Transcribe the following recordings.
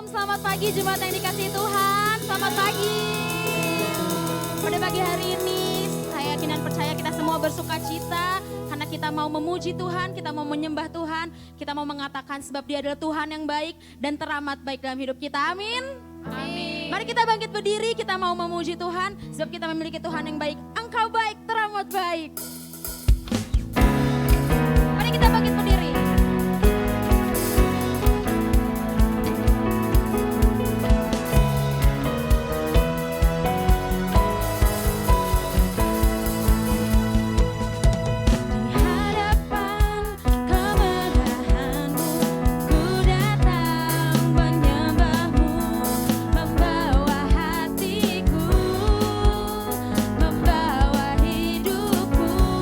selamat pagi jemaat yang dikasihi Tuhan, selamat pagi. Pada pagi hari ini, saya yakin dan percaya kita semua bersuka cita karena kita mau memuji Tuhan, kita mau menyembah Tuhan, kita mau mengatakan sebab Dia adalah Tuhan yang baik dan teramat baik dalam hidup kita, amin. Amin. Mari kita bangkit berdiri, kita mau memuji Tuhan sebab kita memiliki Tuhan yang baik. Engkau baik, teramat baik. Mari kita bangkit berdiri. Membawa hidupku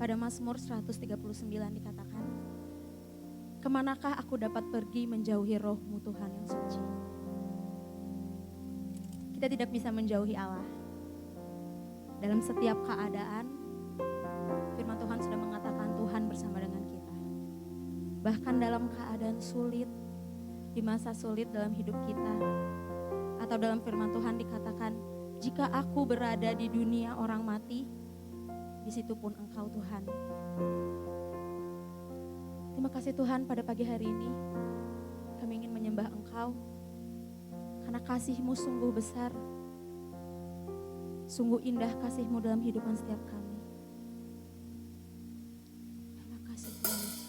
Pada Mazmur 139 dikatakan, kemanakah aku dapat pergi menjauhi roh-Mu Tuhan yang suci? Kita tidak bisa menjauhi Allah. Dalam setiap keadaan, firman Tuhan sudah mengatakan Tuhan bersama dengan kita. Bahkan dalam keadaan sulit, di masa sulit dalam hidup kita, atau dalam firman Tuhan dikatakan, jika aku berada di dunia orang mati, di situ pun Engkau Tuhan. Terima kasih Tuhan, pada pagi hari ini kami ingin menyembah Engkau karena kasih-Mu sungguh besar, sungguh indah kasih-Mu dalam hidupan setiap kami. Terima kasih Tuhan Yesus.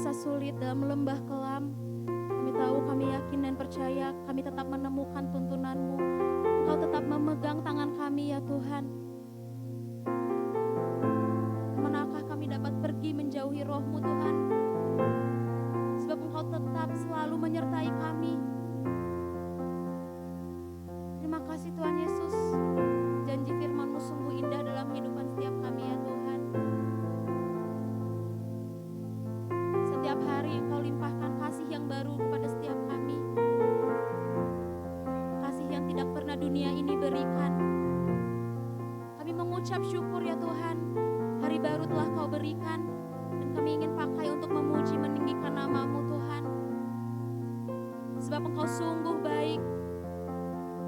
masa sulit, dalam lembah kelam, kami tahu, kami yakin dan percaya kami tetap menemukan tuntunan-Mu. Engkau tetap memegang tangan kami ya Tuhan. Manakah kami dapat pergi menjauhi Roh-Mu Tuhan? Sebab Engkau tetap selalu menyertai kami. Terima kasih Tuhan Yesus. Janji firman-Mu sungguh indah dalam kehidupan setiap kami ya Tuhan. Setiap hari Engkau limpahkan kasih yang baru kepada setiap kami. Kasih yang tidak pernah dunia ini berikan. Kami mengucap syukur ya Tuhan. Hari baru telah Kau berikan. Dan kami ingin pakai untuk memuji meninggikan nama-Mu Tuhan. Sebab Engkau sungguh baik.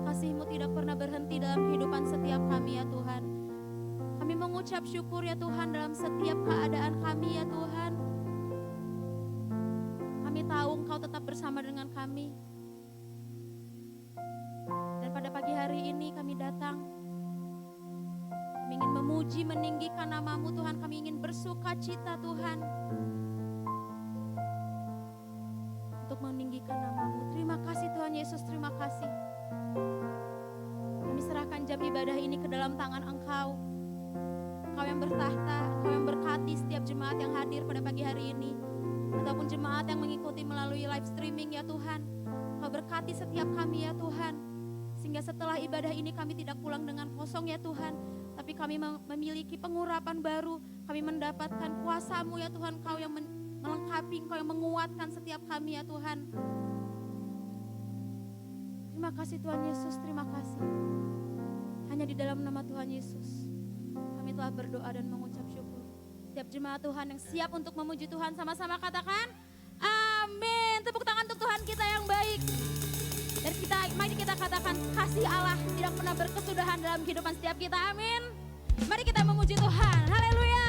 Kasih-Mu tidak pernah berhenti dalam kehidupan setiap kami ya Tuhan. Kami mengucap syukur ya Tuhan dalam setiap keadaan kami ya Tuhan. Kami tahu Engkau tetap bersama dengan kami. Dan pada pagi hari ini kami datang. Kami ingin memuji, meninggikan nama-Mu Tuhan. Kami ingin bersuka cita Tuhan. Untuk meninggikan nama-Mu. Terima kasih Tuhan Yesus, terima kasih. Kami serahkan jam ibadah ini ke dalam tangan Engkau. Engkau yang bertahta, Engkau yang berkati setiap jemaat yang hadir pada pagi hari ini. Ataupun jemaat yang mengikuti melalui live streaming ya Tuhan. Engkau berkati setiap kami ya Tuhan. Sehingga setelah ibadah ini kami tidak pulang dengan kosong ya Tuhan. Tapi kami memiliki pengurapan baru. Kami mendapatkan kuasa-Mu ya Tuhan. Engkau yang melengkapi, Engkau yang menguatkan setiap kami ya Tuhan. Terima kasih Tuhan Yesus, terima kasih. Hanya di dalam nama Tuhan Yesus, kami telah berdoa dan mengucap syukur. Setiap jemaat Tuhan yang siap untuk memuji Tuhan, sama-sama katakan, amin. Tepuk tangan untuk Tuhan kita yang baik. Dan mari kita katakan, kasih Allah tidak pernah berkesudahan dalam kehidupan setiap kita, amin. Mari kita memuji Tuhan, haleluya.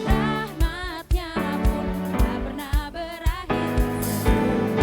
Rahmat-Nya pun tak pernah berakhir.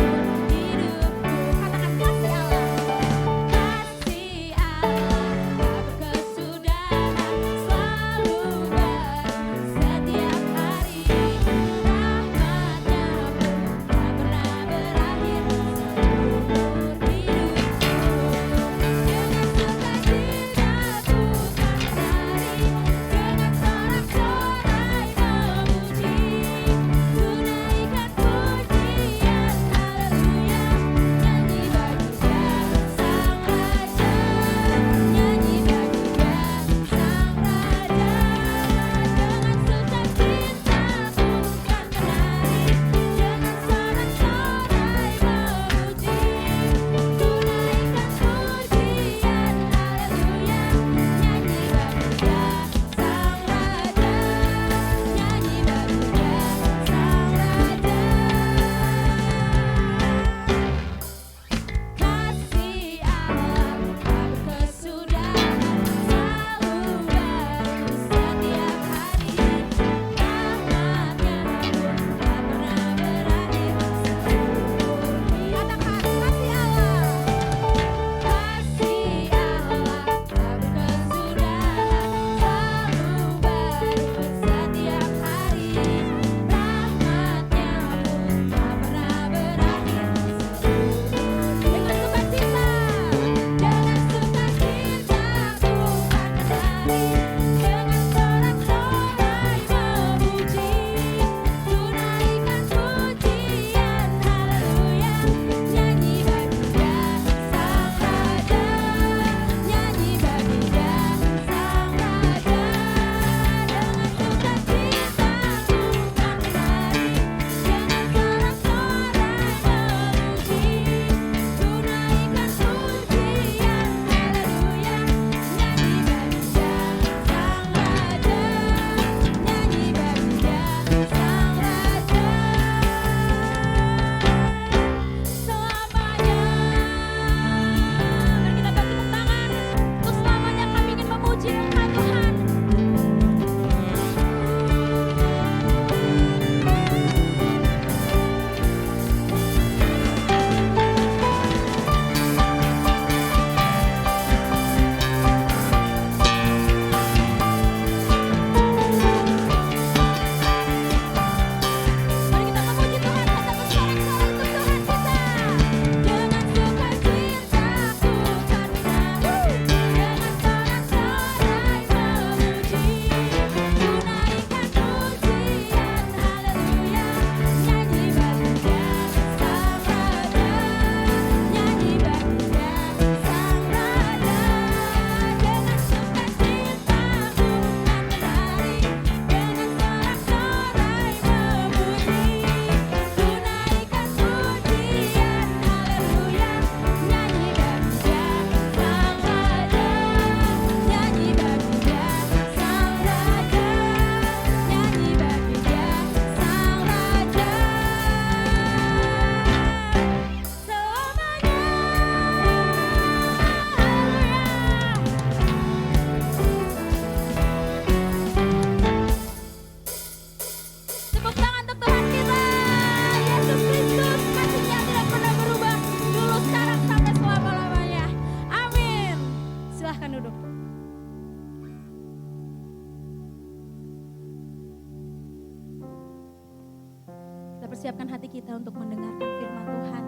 persiapkan hati kita untuk mendengarkan firman Tuhan.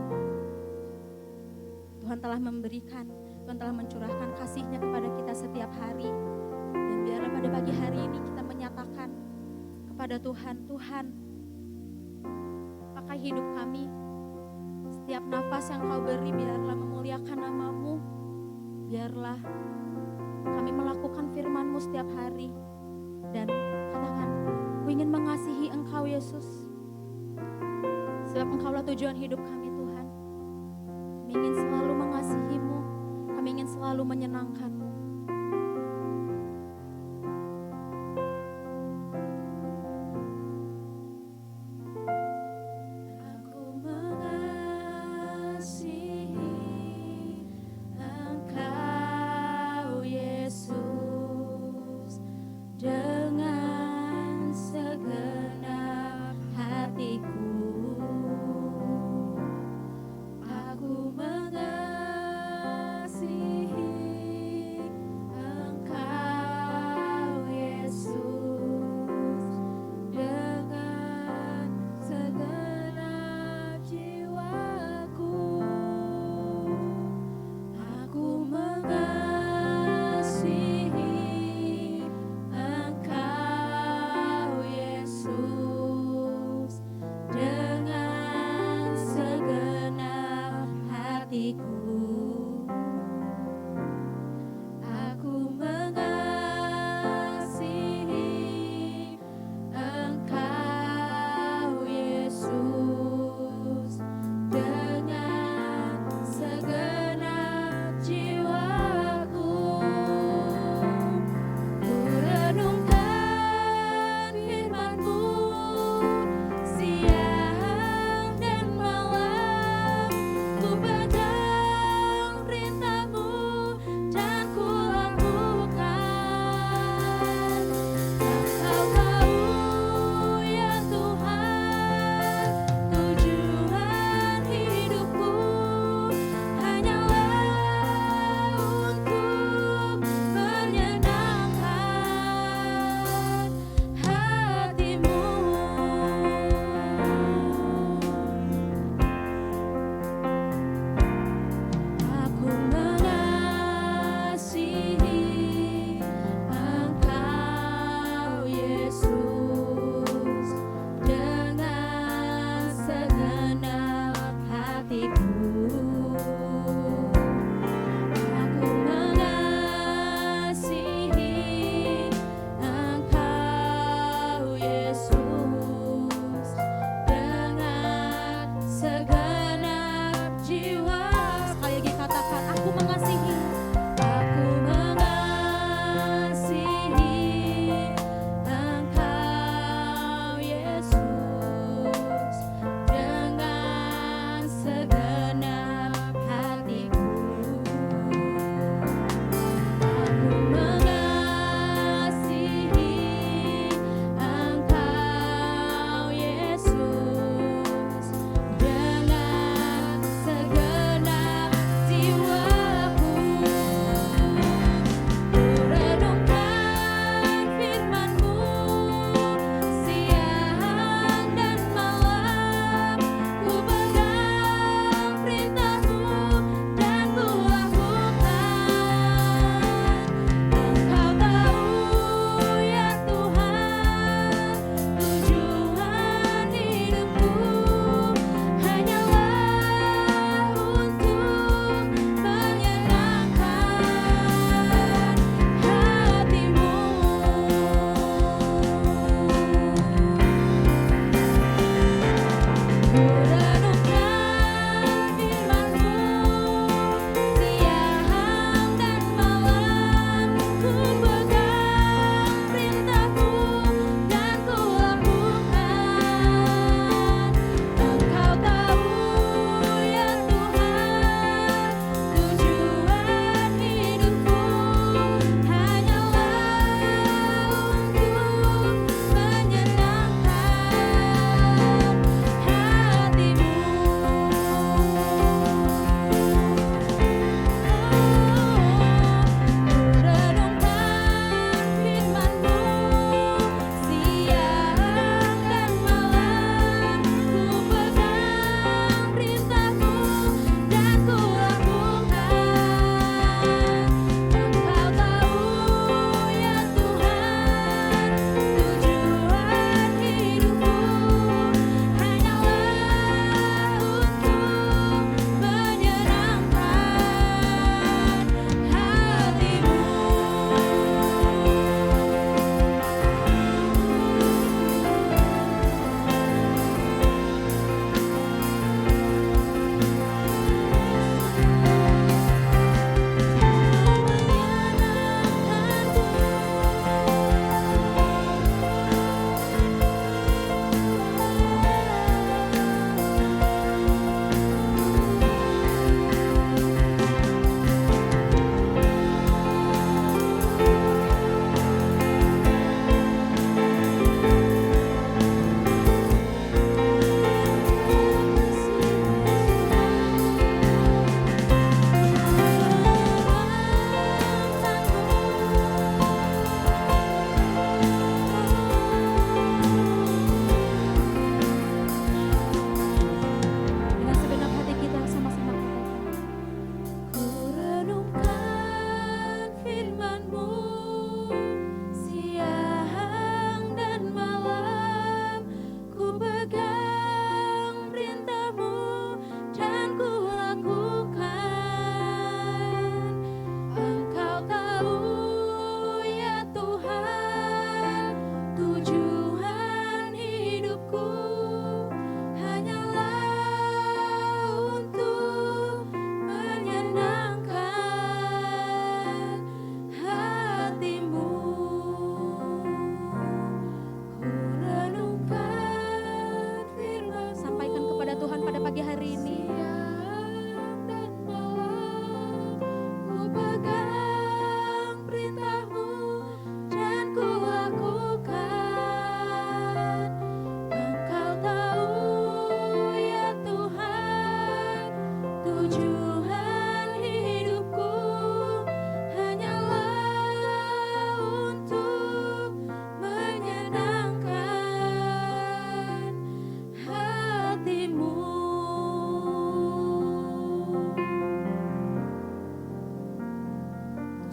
Tuhan telah memberikan, Tuhan telah mencurahkan kasih-Nya kepada kita setiap hari. Dan biarlah pada pagi hari ini kita menyatakan kepada Tuhan, Tuhan, pakai hidup kami. Setiap nafas yang Kau beri biarlah memuliakan nama-Mu. Biarlah kami melakukan firman-Mu setiap hari. Dan katakan, ku ingin mengasihi Engkau Yesus. Sebab Engkaulah tujuan hidup kami Tuhan. Kami ingin selalu mengasihi-Mu. Kami ingin selalu menyenangkan-Mu.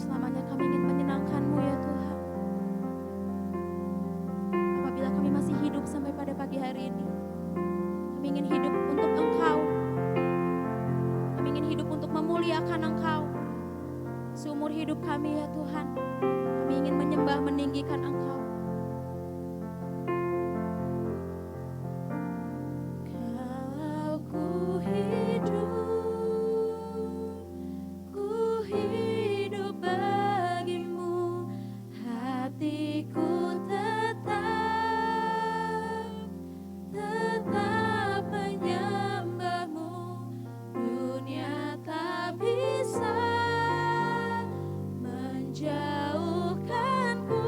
selamanya kami ingin menyenangkan-Mu ya Tuhan. Apabila kami masih hidup sampai pada pagi hari ini, kami ingin hidup untuk Engkau. Kami ingin hidup untuk memuliakan Engkau. Seumur hidup kami ya Tuhan, kami ingin menyembah meninggikan Engkau. Kalau ku hidup bagimu, hatiku tetap menyembah-Mu. Dunia tak bisa menjauhkanku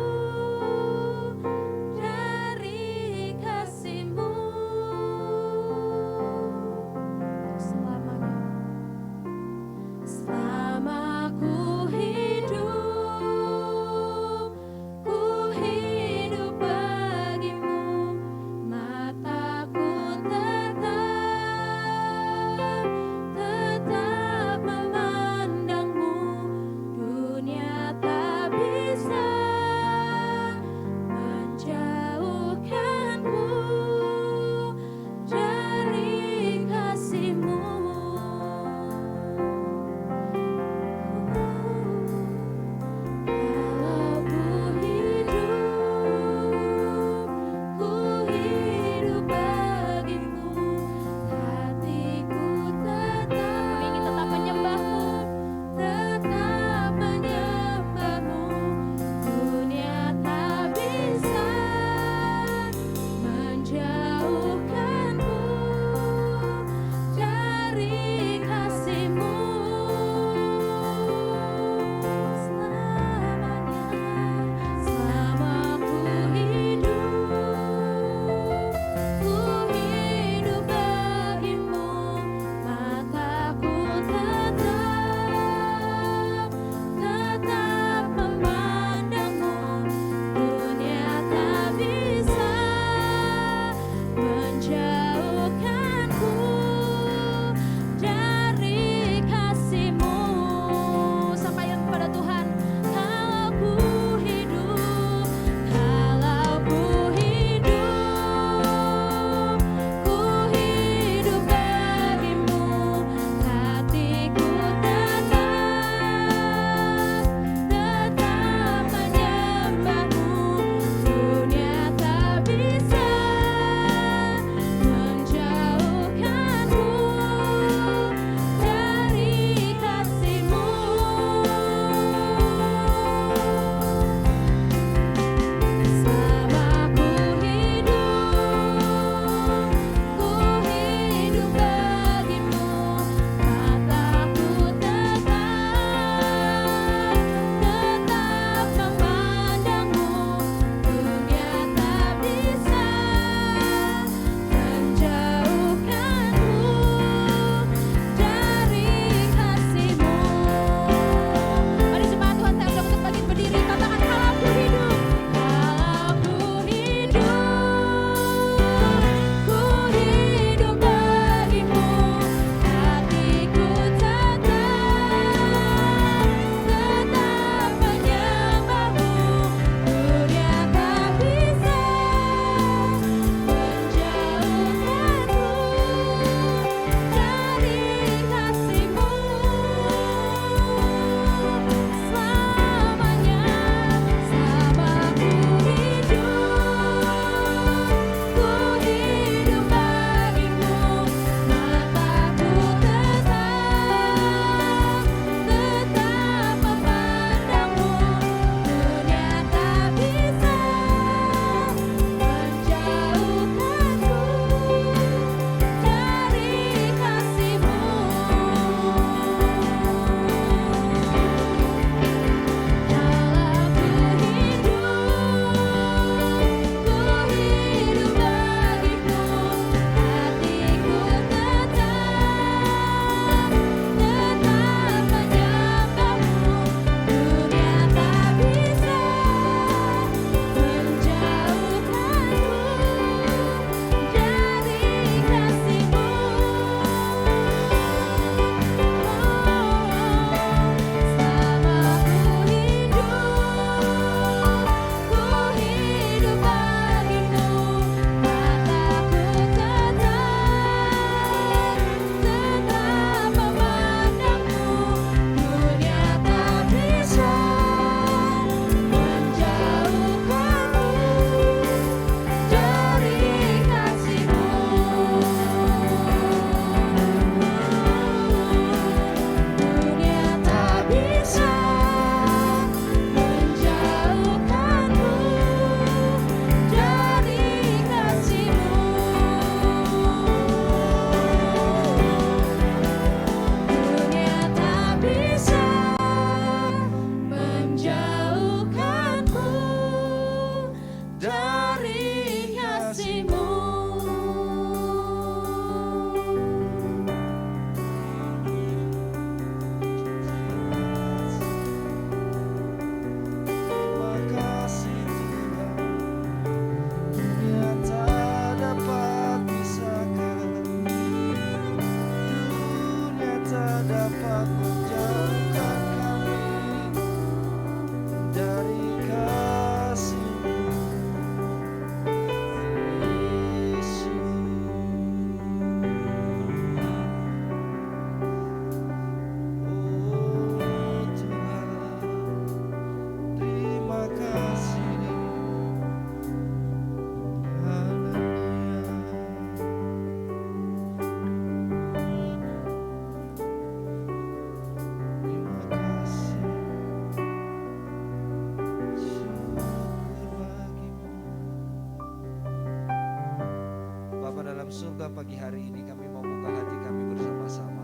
Bapa, pagi hari ini kami mau buka hati kami bersama-sama.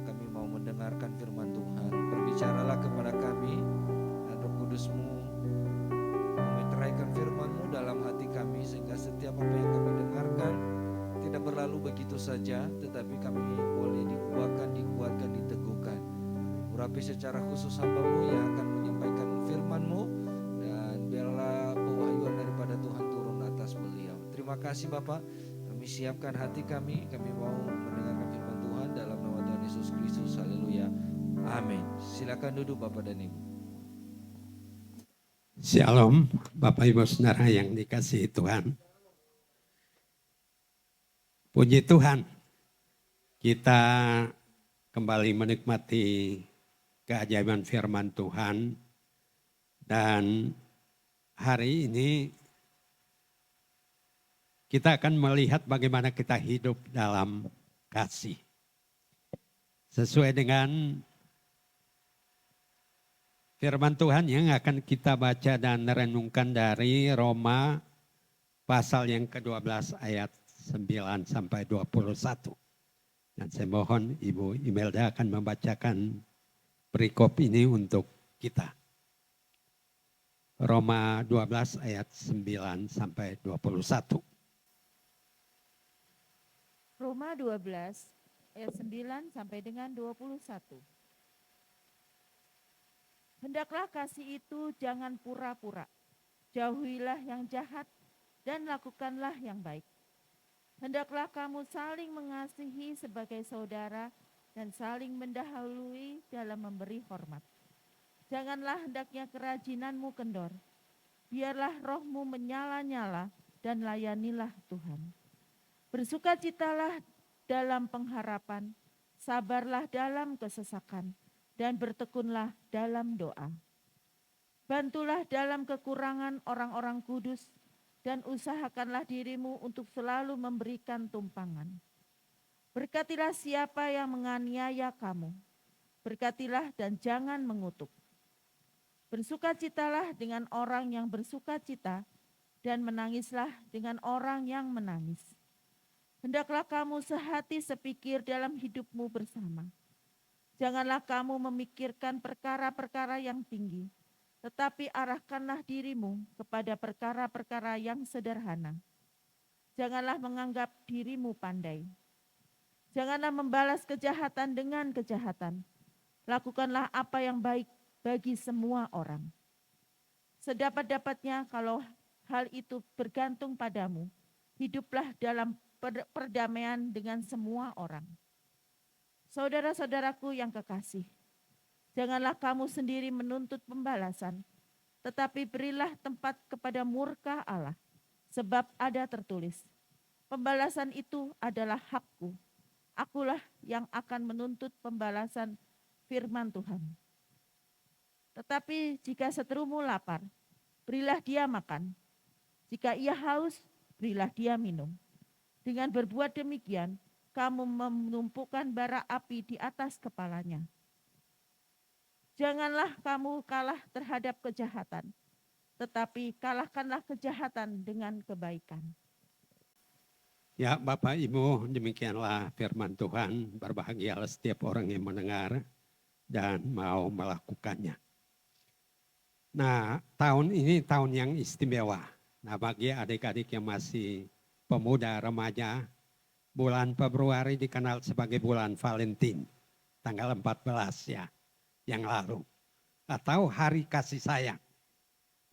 Kami mau mendengarkan firman Tuhan. Berbicaralah kepada kami dan Roh Kudus-Mu memeteraikan firman-Mu dalam hati kami, sehingga setiap apa yang kami dengarkan tidak berlalu begitu saja, tetapi kami boleh diubahkan, dikuatkan, diteguhkan. Urapi secara khusus hamba-Mu yang akan menyampaikan firman-Mu, dan biarlah pewahyuan daripada Tuhan turun atas beliau. Terima kasih Bapak. Kami siapkan hati kami mau mendengarkan firman Tuhan dalam nama Tuhan Yesus Kristus. Haleluya. Amin. Silakan duduk Bapak dan Ibu. Shalom, Bapak Ibu Saudara yang dikasihi Tuhan. Puji Tuhan, kita kembali menikmati keajaiban firman Tuhan. Dan hari ini kita akan melihat bagaimana kita hidup dalam kasih. Sesuai dengan firman Tuhan yang akan kita baca dan renungkan dari Roma pasal yang ke-12 ayat 9 sampai 21. Dan saya mohon Ibu Imelda akan membacakan perikop ini untuk kita. Roma 12 ayat 9 sampai 21. Roma 12 ayat 9 sampai dengan 21. Hendaklah kasih itu jangan pura-pura. Jauhilah yang jahat dan lakukanlah yang baik. Hendaklah kamu saling mengasihi sebagai saudara dan saling mendahului dalam memberi hormat. Janganlah hendaknya kerajinanmu kendor. Biarlah rohmu menyala-nyala dan layanilah Tuhan. Bersukacitalah dalam pengharapan, sabarlah dalam kesesakan, dan bertekunlah dalam doa. Bantulah dalam kekurangan orang-orang kudus, dan usahakanlah dirimu untuk selalu memberikan tumpangan. Berkatilah siapa yang menganiaya kamu, berkatilah dan jangan mengutuk. Bersukacitalah dengan orang yang bersukacita, dan menangislah dengan orang yang menangis. Hendaklah kamu sehati sepikir dalam hidupmu bersama. Janganlah kamu memikirkan perkara-perkara yang tinggi, tetapi arahkanlah dirimu kepada perkara-perkara yang sederhana. Janganlah menganggap dirimu pandai. Janganlah membalas kejahatan dengan kejahatan. Lakukanlah apa yang baik bagi semua orang. Sedapat-dapatnya kalau hal itu bergantung padamu, hiduplah dalam perdamaian dengan semua orang. Saudara-saudaraku yang kekasih, janganlah kamu sendiri menuntut pembalasan, tetapi berilah tempat kepada murka Allah, sebab ada tertulis, pembalasan itu adalah hakku, akulah yang akan menuntut pembalasan, firman Tuhan. Tetapi jika seterumu lapar, berilah dia makan, jika ia haus, berilah dia minum. Dengan berbuat demikian, kamu menumpukan bara api di atas kepalanya. Janganlah kamu kalah terhadap kejahatan, tetapi kalahkanlah kejahatan dengan kebaikan. Ya Bapak Ibu, demikianlah firman Tuhan. Berbahagialah setiap orang yang mendengar dan mau melakukannya. Nah, tahun ini tahun yang istimewa. Nah, bagi adik-adik yang masih pemuda remaja, bulan Februari dikenal sebagai bulan Valentine, tanggal 14 ya, yang lalu. Atau hari kasih sayang.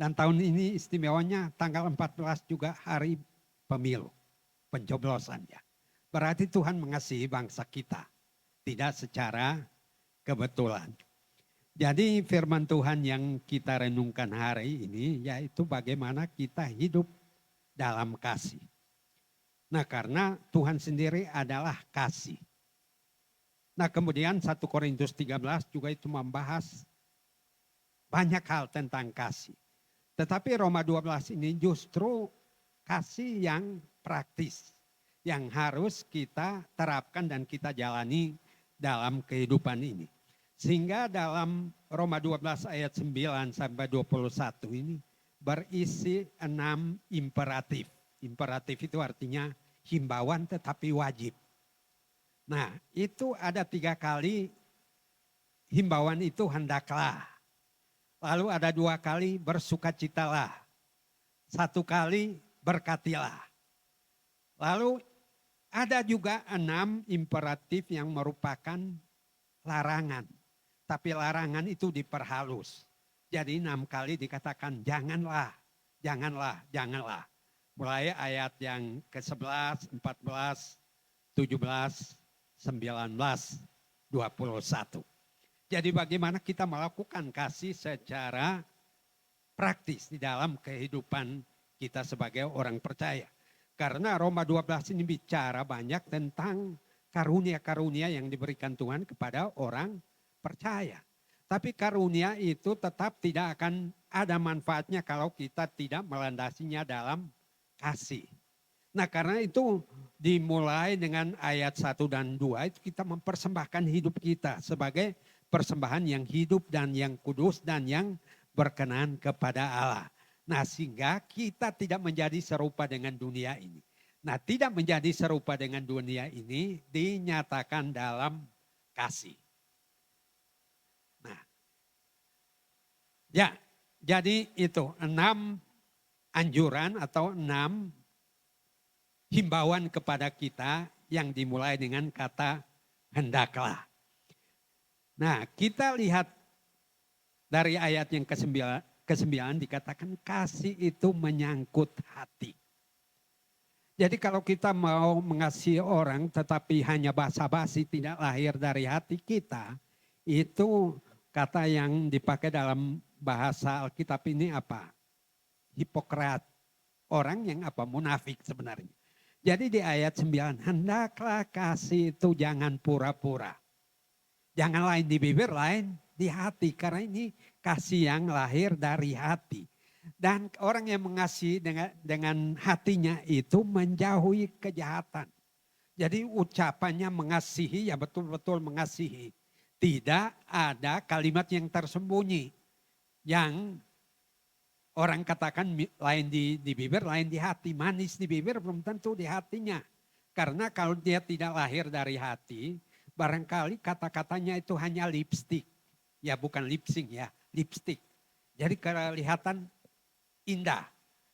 Dan tahun ini istimewanya tanggal 14 juga hari pemilu, pencoblosan ya. Berarti Tuhan mengasihi bangsa kita, tidak secara kebetulan. Jadi firman Tuhan yang kita renungkan hari ini yaitu bagaimana kita hidup dalam kasih. Nah, karena Tuhan sendiri adalah kasih. Nah, kemudian 1 Korintus 13 juga itu membahas banyak hal tentang kasih. Tetapi Roma 12 ini justru kasih yang praktis, yang harus kita terapkan dan kita jalani dalam kehidupan ini. Sehingga dalam Roma 12 ayat 9 sampai 21 ini berisi 6 imperatif. Imperatif itu artinya himbauan tetapi wajib. Nah, itu ada 3 kali himbauan itu hendaklah. Lalu ada 2 kali bersukacitalah. 1 kali berkatilah. Lalu ada juga 6 imperatif yang merupakan larangan. Tapi larangan itu diperhalus. Jadi 6 kali dikatakan janganlah, janganlah, janganlah. Mulai ayat yang ke-11, 14, 17, 19, 21. Jadi bagaimana kita melakukan kasih secara praktis di dalam kehidupan kita sebagai orang percaya. Karena Roma 12 ini bicara banyak tentang karunia-karunia yang diberikan Tuhan kepada orang percaya. Tapi karunia itu tetap tidak akan ada manfaatnya kalau kita tidak melandasinya dalam kasih. Nah karena itu dimulai dengan ayat 1 dan 2 itu kita mempersembahkan hidup kita sebagai persembahan yang hidup dan yang kudus dan yang berkenan kepada Allah. Nah sehingga kita tidak menjadi serupa dengan dunia ini. Nah tidak menjadi serupa dengan dunia ini dinyatakan dalam kasih. Nah ya jadi itu 6 anjuran atau 6 himbauan kepada kita yang dimulai dengan kata hendaklah. Nah kita lihat dari ayat yang ke-9 dikatakan kasih itu menyangkut hati. Jadi kalau kita mau mengasihi orang tetapi hanya basa-basi tidak lahir dari hati kita, itu kata yang dipakai dalam bahasa Alkitab ini apa? Hipokrat. Orang yang apa? Munafik sebenarnya. Jadi di ayat 9, hendaklah kasih itu jangan pura-pura. Jangan lain di bibir, lain di hati. Karena ini kasih yang lahir dari hati. Dan orang yang mengasihi dengan hatinya itu menjauhi kejahatan. Jadi ucapannya mengasihi ya betul-betul mengasihi. Tidak ada kalimat yang tersembunyi. Yang orang katakan lain di bibir, lain di hati. Manis di bibir belum tentu di hatinya. Karena kalau dia tidak lahir dari hati, barangkali kata-katanya itu hanya lipstick. Ya bukan lip sync ya, lipstick. Jadi kelihatan indah.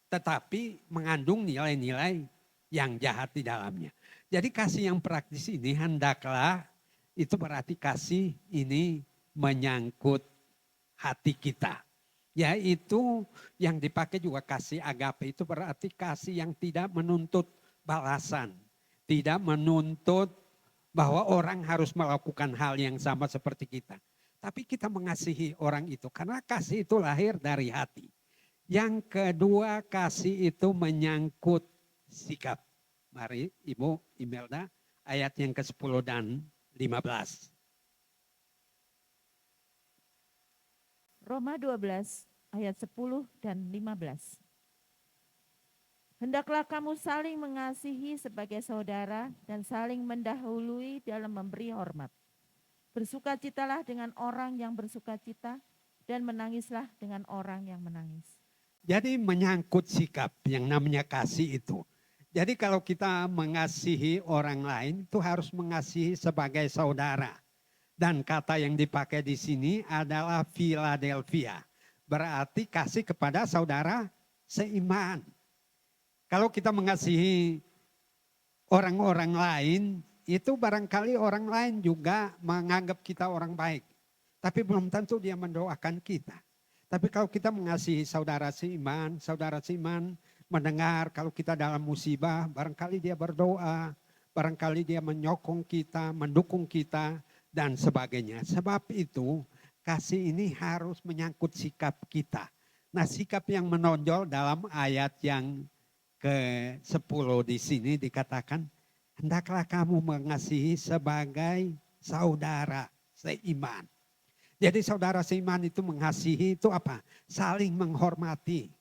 Tetapi mengandung nilai-nilai yang jahat di dalamnya. Jadi kasih yang praktis ini hendaklah, itu berarti kasih ini menyangkut hati kita. Yaitu yang dipakai juga kasih agape, itu berarti kasih yang tidak menuntut balasan. Tidak menuntut bahwa orang harus melakukan hal yang sama seperti kita. Tapi kita mengasihi orang itu karena kasih itu lahir dari hati. Yang kedua kasih itu menyangkut sikap. Mari Ibu Imelda ayat yang ke-10 dan 15. Roma 12 ayat 10 dan 15. Hendaklah kamu saling mengasihi sebagai saudara dan saling mendahului dalam memberi hormat. Bersukacitalah dengan orang yang bersukacita dan menangislah dengan orang yang menangis. Jadi menyangkut sikap yang namanya kasih itu. Jadi kalau kita mengasihi orang lain itu harus mengasihi sebagai saudara. Dan kata yang dipakai di sini adalah Philadelphia. Berarti kasih kepada saudara seiman. Kalau kita mengasihi orang-orang lain, itu barangkali orang lain juga menganggap kita orang baik. Tapi belum tentu dia mendoakan kita. Tapi kalau kita mengasihi saudara seiman mendengar kalau kita dalam musibah, barangkali dia berdoa, barangkali dia menyokong kita, mendukung kita, dan sebagainya. Sebab itu kasih ini harus menyangkut sikap kita. Nah sikap yang menonjol dalam ayat yang ke-10 di sini dikatakan, hendaklah kamu mengasihi sebagai saudara seiman. Jadi saudara seiman itu mengasihi itu apa? Saling menghormati.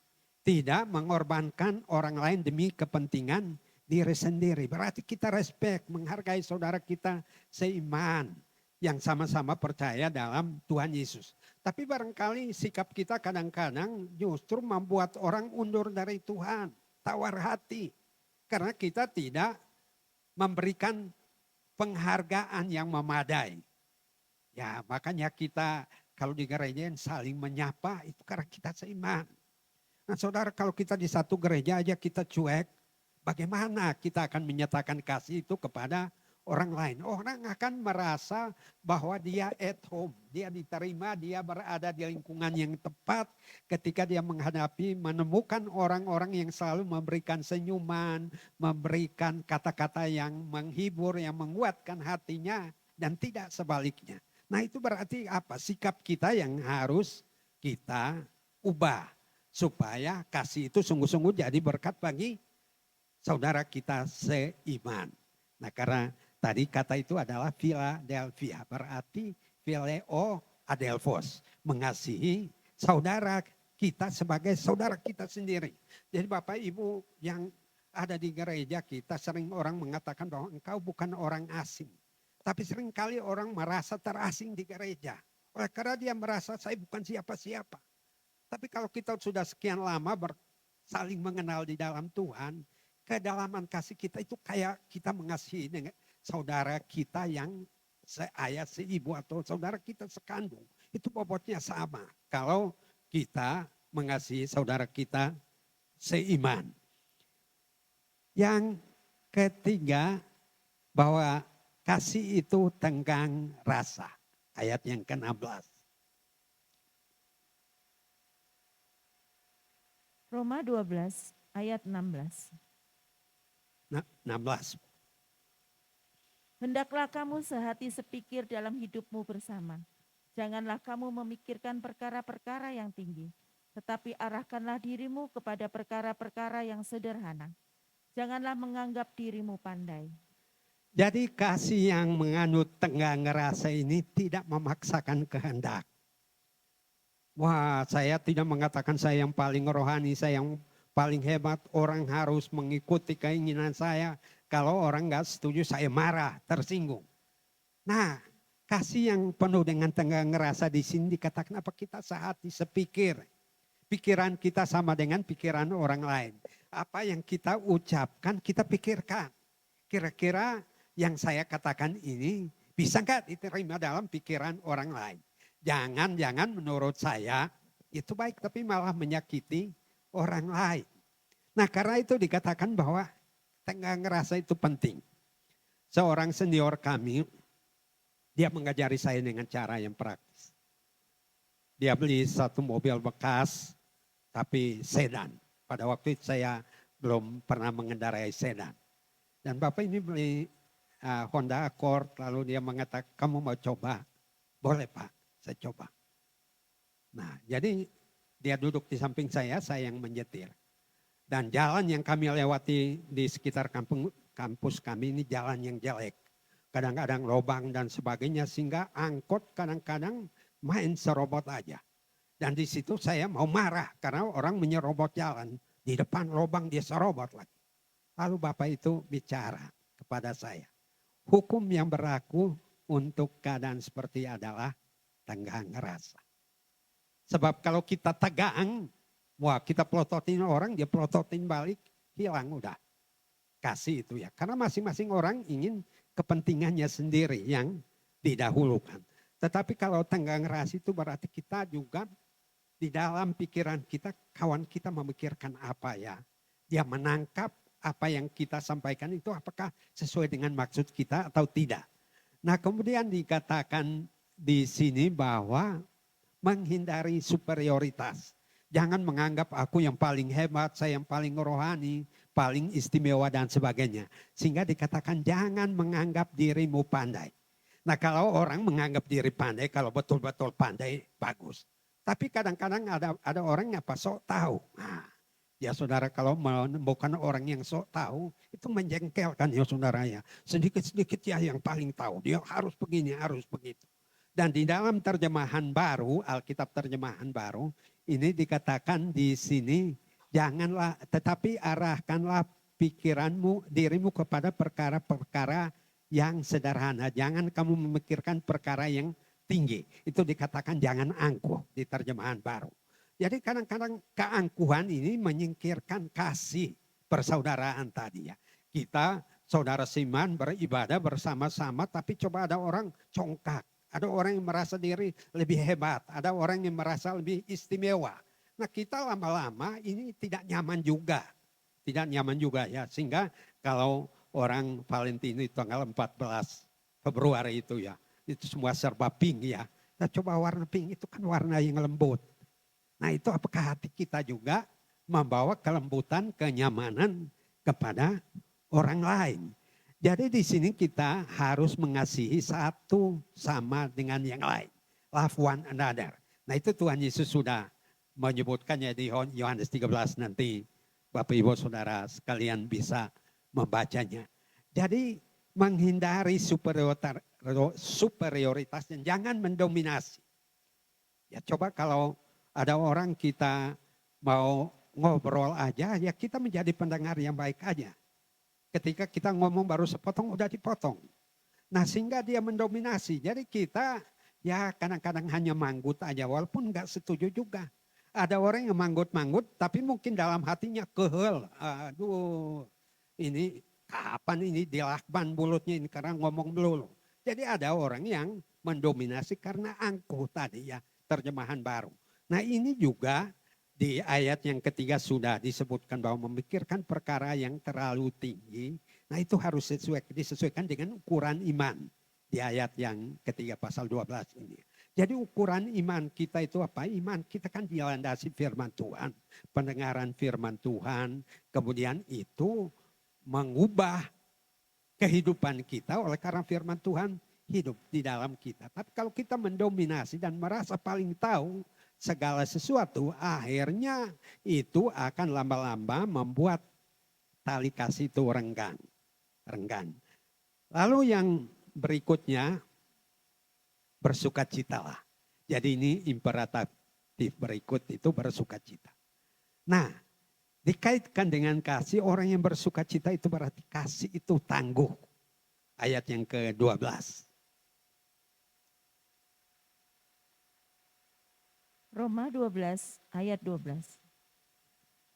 Tidak mengorbankan orang lain demi kepentingan diri sendiri. Berarti kita respect, menghargai saudara kita seiman. Yang sama-sama percaya dalam Tuhan Yesus. Tapi barangkali sikap kita kadang-kadang justru membuat orang undur dari Tuhan. Tawar hati. Karena kita tidak memberikan penghargaan yang memadai. Ya makanya kita kalau di gereja yang saling menyapa itu karena kita seiman. Nah saudara kalau kita di satu gereja aja kita cuek, bagaimana kita akan menyatakan kasih itu kepada orang lain? Orang akan merasa bahwa dia at home, dia diterima, dia berada di lingkungan yang tepat ketika dia menemukan orang-orang yang selalu memberikan senyuman, memberikan kata-kata yang menghibur, yang menguatkan hatinya dan tidak sebaliknya. Nah itu berarti apa? Sikap kita yang harus kita ubah supaya kasih itu sungguh-sungguh jadi berkat bagi saudara kita seiman. Nah karena tadi kata itu adalah Philadelphia, berarti Phileo Adelphos, mengasihi saudara kita sebagai saudara kita sendiri. Jadi Bapak Ibu yang ada di gereja kita sering orang mengatakan bahwa engkau bukan orang asing. Tapi seringkali orang merasa terasing di gereja. Oleh karena dia merasa saya bukan siapa-siapa. Tapi kalau kita sudah sekian lama saling mengenal di dalam Tuhan, kedalaman kasih kita itu kayak kita mengasihi dengan saudara kita yang seayah, seibu atau saudara kita sekandung. Itu bobotnya sama kalau kita mengasihi saudara kita seiman. Yang ketiga bahwa kasih itu tenggang rasa. Ayat yang ke-16. Roma 12 ayat 16. 16. Hendaklah kamu sehati sepikir dalam hidupmu bersama. Janganlah kamu memikirkan perkara-perkara yang tinggi, tetapi arahkanlah dirimu kepada perkara-perkara yang sederhana. Janganlah menganggap dirimu pandai. Jadi kasih yang menganut tenggang rasa ini tidak memaksakan kehendak. Wah, saya tidak mengatakan saya yang paling rohani, saya yang paling hebat, orang harus mengikuti keinginan saya. Kalau orang nggak setuju saya marah, tersinggung. Nah, kasih yang penuh dengan tenggang rasa di sini dikatakan apa kita sehati sepikir. Pikiran kita sama dengan pikiran orang lain. Apa yang kita ucapkan kita pikirkan. Kira-kira yang saya katakan ini bisa nggak diterima dalam pikiran orang lain. Jangan menurut saya itu baik tapi malah menyakiti orang lain. Nah karena itu dikatakan bahwa tenggang rasa itu penting. Seorang senior kami, dia mengajari saya dengan cara yang praktis. Dia beli satu mobil bekas, tapi sedan. Pada waktu itu saya belum pernah mengendarai sedan. Dan Bapak ini beli Honda Accord, lalu dia mengatakan, kamu mau coba? Boleh Pak, saya coba. Nah jadi dia duduk di samping saya yang menyetir. Dan jalan yang kami lewati di sekitar kampus kami ini jalan yang jelek. Kadang-kadang lubang dan sebagainya sehingga angkot kadang-kadang main serobot aja. Dan di situ saya mau marah karena orang menyerobot jalan. Di depan lubang dia serobot lagi. Lalu Bapak itu bicara kepada saya. Hukum yang berlaku untuk keadaan seperti adalah tenggang rasa. Sebab kalau kita tegang, wah kita pelototin orang, dia pelototin balik, hilang udah. Kasih itu ya. Karena masing-masing orang ingin kepentingannya sendiri yang didahulukan. Tetapi kalau tenggang rasa itu berarti kita juga di dalam pikiran kita, kawan kita memikirkan apa ya. Dia menangkap apa yang kita sampaikan itu apakah sesuai dengan maksud kita atau tidak. Nah kemudian dikatakan di sini bahwa menghindari superioritas. Jangan menganggap aku yang paling hebat, saya yang paling rohani, paling istimewa dan sebagainya. Sehingga dikatakan jangan menganggap dirimu pandai. Nah kalau orang menganggap diri pandai, kalau betul-betul pandai, bagus. Tapi kadang-kadang ada orang yang apa sok tahu. Nah, ya saudara kalau menemukan orang yang sok tahu, itu menjengkelkan ya saudara ya. Sedikit-sedikit ya yang paling tahu, dia harus begini, harus begitu. Dan di dalam terjemahan baru, Alkitab terjemahan baru, ini dikatakan di sini, janganlah tetapi arahkanlah pikiranmu, dirimu kepada perkara-perkara yang sederhana. Jangan kamu memikirkan perkara yang tinggi. Itu dikatakan jangan angkuh di terjemahan baru. Jadi kadang-kadang keangkuhan ini menyingkirkan kasih persaudaraan tadi ya. Kita saudara seiman beribadah bersama-sama, tapi coba ada orang congkak. Ada orang yang merasa diri lebih hebat, ada orang yang merasa lebih istimewa. Nah kita lama-lama ini tidak nyaman juga. Tidak nyaman juga ya, sehingga kalau orang Valentino itu tanggal 14 Februari itu ya, itu semua serba pink ya. Nah coba warna pink itu kan warna yang lembut. Nah itu apakah hati kita juga membawa kelembutan, kenyamanan kepada orang lain. Jadi di sini kita harus mengasihi satu sama dengan yang lain. Love one another. Nah itu Tuhan Yesus sudah menyebutkannya di Yohanes 13 nanti. Bapak Ibu Saudara sekalian bisa membacanya. Jadi menghindari superioritas dan jangan mendominasi. Ya coba kalau ada orang kita mau ngobrol aja, ya kita menjadi pendengar yang baik aja. Ketika kita ngomong baru sepotong udah dipotong. Nah sehingga dia mendominasi. Jadi kita ya kadang-kadang hanya manggut aja walaupun nggak setuju juga. Ada orang yang manggut-manggut tapi mungkin dalam hatinya kehel. Aduh ini kapan ini dilakban mulutnya ini karena ngomong melulu. Jadi ada orang yang mendominasi karena angkuh tadi ya terjemahan baru. Nah ini juga di ayat yang ketiga sudah disebutkan bahwa memikirkan perkara yang terlalu tinggi. Nah itu harus disesuaikan dengan ukuran iman. Di ayat yang ketiga pasal 12 ini. Jadi ukuran iman kita itu apa? Iman kita kan dilandasi firman Tuhan. Pendengaran firman Tuhan. Kemudian itu mengubah kehidupan kita oleh karena firman Tuhan hidup di dalam kita. Tapi kalau kita mendominasi dan merasa paling tahu segala sesuatu, akhirnya itu akan lama-lama membuat tali kasih itu renggang. Lalu yang berikutnya, bersukacitalah. Jadi ini imperatif berikut itu bersukacita. Nah, dikaitkan dengan kasih, orang yang bersukacita itu berarti kasih itu tangguh. Ayat yang ke-12. Roma 12 ayat 12.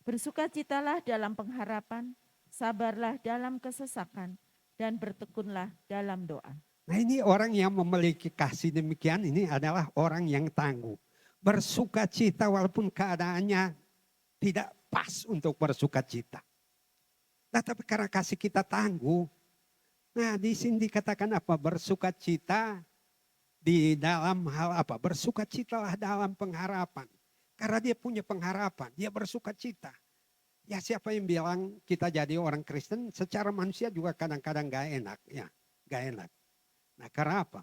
Bersukacitalah dalam pengharapan, sabarlah dalam kesesakan, dan bertekunlah dalam doa. Nah ini orang yang memiliki kasih demikian ini adalah orang yang tangguh. Bersukacita walaupun keadaannya tidak pas untuk bersukacita. Nah tapi karena kasih kita tangguh. Nah di sini dikatakan apa? Bersukacita di dalam hal apa? Bersukacitalah dalam pengharapan. Karena dia punya pengharapan, dia bersukacita. Ya siapa yang bilang kita jadi orang Kristen secara manusia juga kadang-kadang gak enak. Ya gak enak. Nah karena apa?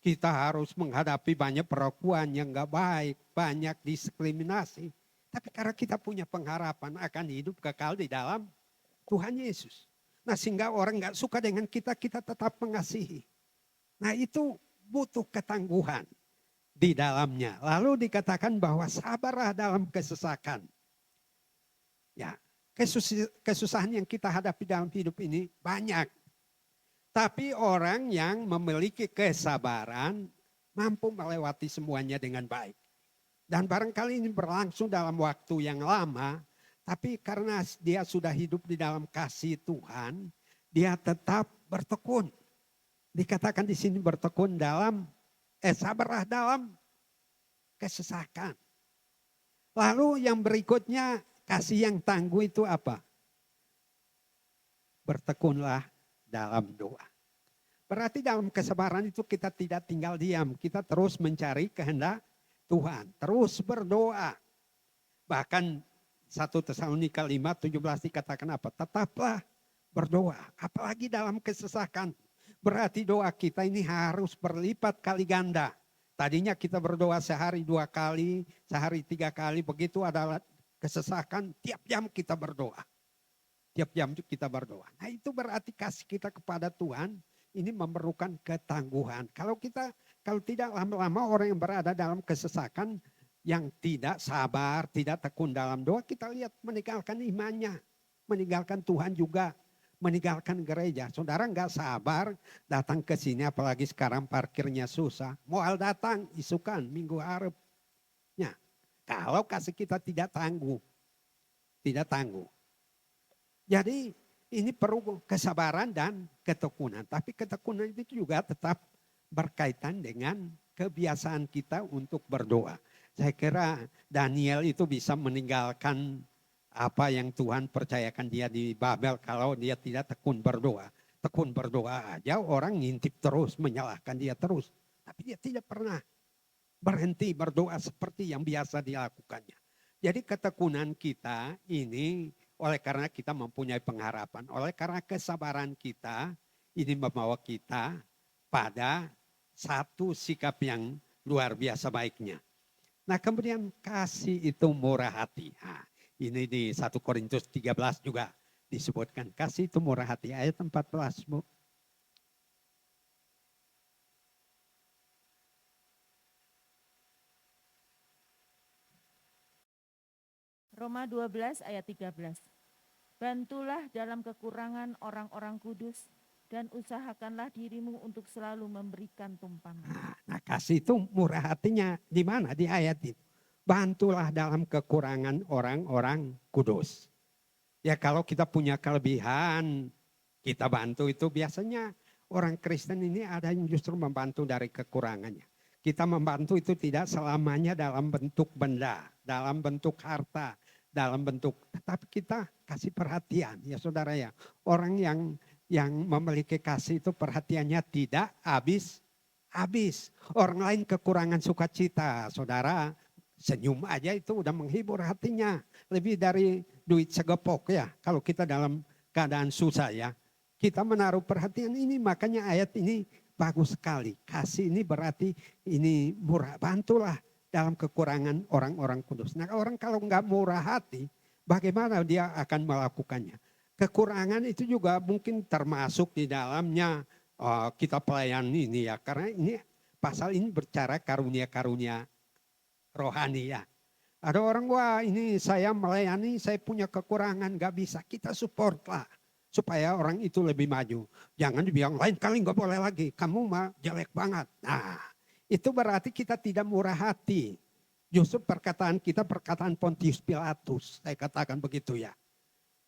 Kita harus menghadapi banyak perlakuan yang gak baik, banyak diskriminasi. Tapi karena kita punya pengharapan akan hidup kekal di dalam Tuhan Yesus. Nah sehingga orang gak suka dengan kita, kita tetap mengasihi. Nah itu butuh ketangguhan di dalamnya. Lalu dikatakan bahwa sabarlah dalam kesesakan. Ya, kesusahan yang kita hadapi dalam hidup ini banyak. Tapi orang yang memiliki kesabaran mampu melewati semuanya dengan baik. Dan barangkali ini berlangsung dalam waktu yang lama, tapi karena dia sudah hidup di dalam kasih Tuhan, dia tetap bertekun. Dikatakan di sini bertekun dalam, sabarlah dalam kesesakan. Lalu yang berikutnya kasih yang tangguh itu apa? Bertekunlah dalam doa. Berarti dalam kesabaran itu kita tidak tinggal diam. Kita terus mencari kehendak Tuhan. Terus berdoa. Bahkan 1 Tesalonika 5:17 dikatakan apa? Tetaplah berdoa. Apalagi dalam kesesakan. Berarti doa kita ini harus berlipat kali ganda. Tadinya kita berdoa sehari 2 kali, sehari 3 kali. Begitu adalah kesesakan, tiap jam kita berdoa. Tiap jam kita berdoa. Nah itu berarti kasih kita kepada Tuhan ini memerlukan ketangguhan. Kalau tidak lama-lama orang yang berada dalam kesesakan yang tidak sabar, tidak tekun dalam doa, kita lihat meninggalkan imannya. Meninggalkan Tuhan juga. Meninggalkan gereja. Saudara nggak sabar datang ke sini apalagi sekarang parkirnya susah. Moal datang isukan minggu harap. Ya, kalau kasih kita tidak tangguh. Tidak tangguh. Jadi ini perlu kesabaran dan ketekunan. Tapi ketekunan itu juga tetap berkaitan dengan kebiasaan kita untuk berdoa. Saya kira Daniel itu bisa meninggalkan apa yang Tuhan percayakan dia di Babel kalau dia tidak tekun berdoa. Tekun berdoa aja orang ngintip terus, menyalahkan dia terus. Tapi dia tidak pernah berhenti berdoa seperti yang biasa dilakukannya. Jadi ketekunan kita ini oleh karena kita mempunyai pengharapan, oleh karena kesabaran kita ini membawa kita pada satu sikap yang luar biasa baiknya. Nah kemudian kasih itu murah hati. Nah, ini di 1 Korintus 13 juga disebutkan kasih itu murah hati. Ayat 14 Bu. Roma 12 ayat 13. Bantulah dalam kekurangan orang-orang kudus dan usahakanlah dirimu untuk selalu memberikan tumpangan. Nah kasih itu murah hatinya di mana? Di ayat itu. Bantulah dalam kekurangan orang-orang kudus. Ya kalau kita punya kelebihan, kita bantu itu biasanya orang Kristen ini ada yang justru membantu dari kekurangannya. Kita membantu itu tidak selamanya dalam bentuk benda, dalam bentuk harta, dalam bentuk, tetapi kita kasih perhatian ya saudara ya. Orang yang memiliki kasih itu perhatiannya tidak habis. Orang lain kekurangan sukacita, saudara senyum aja itu udah menghibur hatinya. Lebih dari duit segepok ya. Kalau kita dalam keadaan susah ya. Kita menaruh perhatian ini, makanya ayat ini bagus sekali. Kasih ini berarti ini murah. Bantulah dalam kekurangan orang-orang kudus. Nah orang kalau nggak murah hati, bagaimana dia akan melakukannya? Kekurangan itu juga mungkin termasuk di dalamnya kita pelayani ini ya. Karena ini pasal ini berbicara karunia-karunia rohani ya. Ada orang, wah ini saya melayani, saya punya kekurangan, gak bisa. Kita support lah supaya orang itu lebih maju. Jangan dibilang lain kali gak boleh lagi, kamu mah jelek banget. Nah itu berarti kita tidak murah hati. Justru perkataan kita perkataan Pontius Pilatus, saya katakan begitu ya.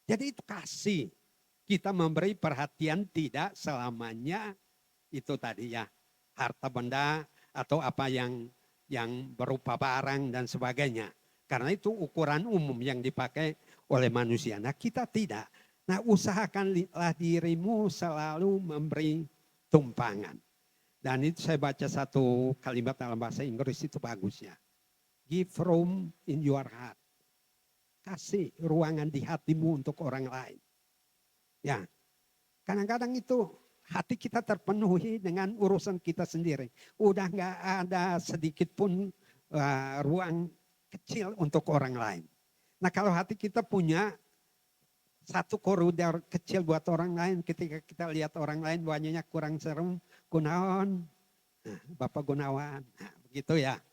Jadi itu kasih. Kita memberi perhatian tidak selamanya itu tadi ya. Harta benda atau apa yang berupa barang dan sebagainya. Karena itu ukuran umum yang dipakai oleh manusia. Nah kita tidak. Nah usahakanlah dirimu selalu memberi tumpangan. Dan itu saya baca satu kalimat dalam bahasa Inggris itu bagusnya. Give room in your heart. Kasih ruangan di hatimu untuk orang lain. Ya, kadang-kadang itu hati kita terpenuhi dengan urusan kita sendiri. Udah gak ada sedikit pun ruang kecil untuk orang lain. Nah kalau hati kita punya satu koridor kecil buat orang lain, ketika kita lihat orang lain wajahnya kurang serem, Gunawan, nah, Bapak Gunawan, nah, begitu ya.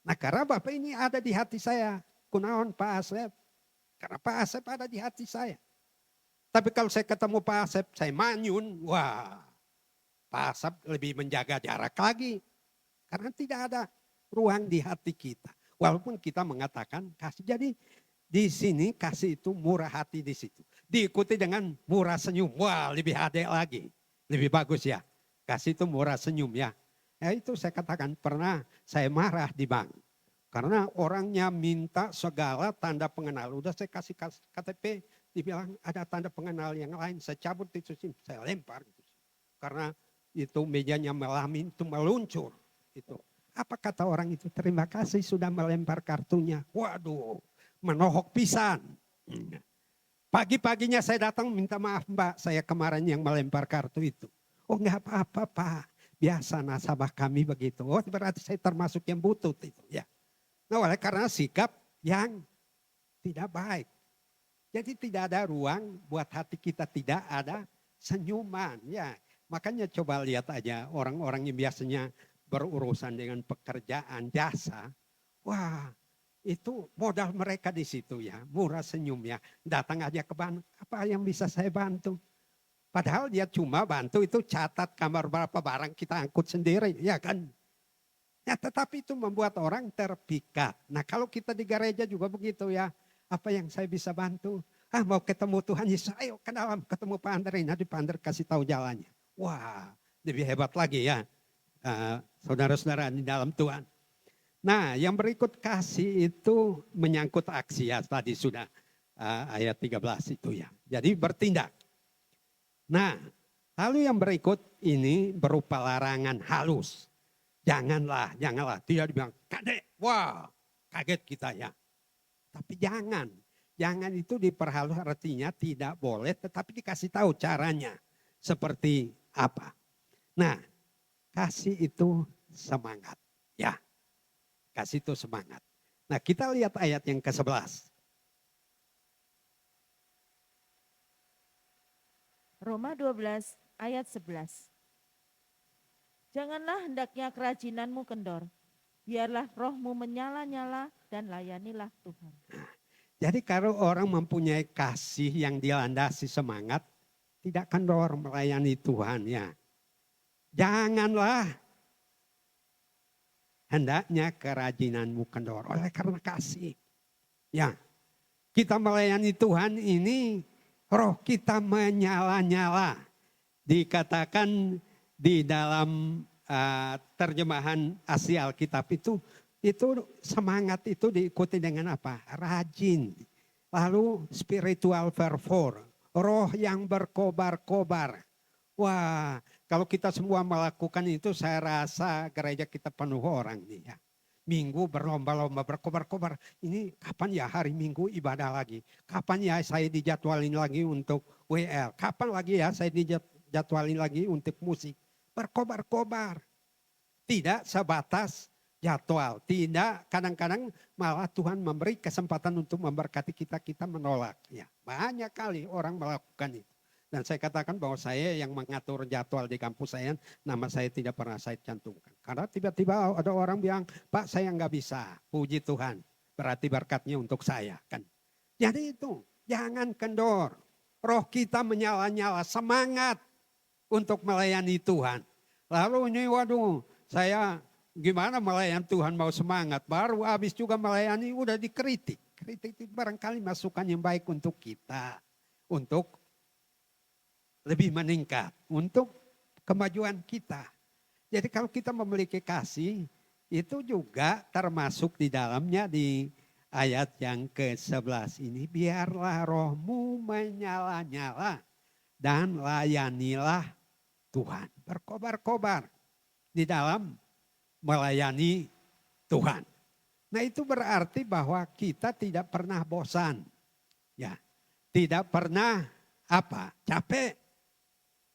Nah karena Bapak ini ada di hati saya, Gunawan Pak Asep, karena Pak Asep ada di hati saya. Tapi kalau saya ketemu Pak Asep, saya manyun, wah Pak Asep lebih menjaga jarak lagi. Karena tidak ada ruang di hati kita. Walaupun kita mengatakan kasih. Jadi di sini kasih itu murah hati di situ. Diikuti dengan murah senyum. Wah lebih ada lagi. Lebih bagus ya. Kasih itu murah senyum ya. Ya itu saya katakan pernah saya marah di bank. Karena orangnya minta segala tanda pengenal. Udah saya kasih KTP. Dibilang ada tanda pengenal yang lain. Saya cabut itu sih. Saya lempar. Karena itu mejanya melamin itu meluncur. Itu. Apa kata orang itu? Terima kasih sudah melempar kartunya. Waduh, menohok pisan. Pagi-paginya saya datang minta maaf Mbak, saya kemarin yang melempar kartu itu. Oh enggak apa-apa Pak, biasa nasabah kami begitu. Oh berarti saya termasuk yang butut itu ya. Nah oleh karena sikap yang tidak baik. Jadi tidak ada ruang buat hati kita tidak ada senyuman ya. Makanya coba lihat aja orang-orang yang biasanya berurusan dengan pekerjaan jasa, wah itu modal mereka di situ ya, murah senyum ya, datang aja ke bank, apa yang bisa saya bantu? Padahal dia cuma bantu itu catat kamar berapa barang kita angkut sendiri, ya kan? Ya tetapi itu membuat orang terpikat. Nah kalau kita di gereja juga begitu ya, apa yang saya bisa bantu? Mau ketemu Tuhan Yesus, ayo ke dalam ketemu Pak Andre. Nanti Pak Andre kasih tahu jalannya. Wah, lebih hebat lagi ya. Saudara-saudara di dalam Tuhan. Nah, yang berikut kasih itu menyangkut aksi ya, tadi sudah ayat 13 itu ya. Jadi bertindak. Nah, lalu yang berikut ini berupa larangan halus. Janganlah. Tidak dibilang, kadek, wah kaget kita ya. Tapi jangan itu diperhalus, artinya tidak boleh, tetapi dikasih tahu caranya. Seperti apa. Nah, kasih itu semangat. Ya. Kasih itu semangat. Nah, kita lihat ayat yang ke-11. Roma 12 ayat 11. Janganlah hendaknya kerajinanmu kendor. Biarlah rohmu menyala-nyala dan layanilah Tuhan. Jadi kalau orang mempunyai kasih yang dilandasi semangat, tidak kendor melayani Tuhan ya. Janganlah hendaknya kerajinanmu kendor oleh karena kasih. Ya, kita melayani Tuhan ini roh kita menyala-nyala. Dikatakan di dalam terjemahan Asli Alkitab itu semangat itu diikuti dengan apa? Rajin. Lalu spiritual fervor, roh yang berkobar-kobar. Wah, kalau kita semua melakukan itu saya rasa gereja kita penuh orang nih ya. Minggu berlomba-lomba berkobar-kobar. Ini kapan ya hari Minggu ibadah lagi? Kapan ya saya dijadwalin lagi untuk WL? Kapan lagi ya saya dijadwalin lagi untuk musik? Berkobar-kobar. Tidak sebatas jadwal. Tidak, kadang-kadang malah Tuhan memberi kesempatan untuk memberkati kita menolak. Ya, banyak kali orang melakukan itu. Dan saya katakan bahwa saya yang mengatur jadwal di kampus saya, nama saya tidak pernah saya cantumkan. Karena tiba-tiba ada orang bilang, Pak saya nggak bisa, puji Tuhan. Berarti berkatnya untuk saya. Kan. Jadi itu, jangan kendor. Roh kita menyala-nyala, semangat untuk melayani Tuhan. Lalu ini waduh, saya gimana melayani Tuhan mau semangat. Baru habis juga melayani udah dikritik. Kritik itu barangkali masukan yang baik untuk kita. Untuk lebih meningkat untuk kemajuan kita. Jadi kalau kita memiliki kasih, itu juga termasuk di dalamnya di ayat yang ke-11 ini. Biarlah rohmu menyala-nyala dan layanilah Tuhan. Berkobar-kobar di dalam melayani Tuhan. Nah itu berarti bahwa kita tidak pernah bosan. Ya, tidak pernah capek.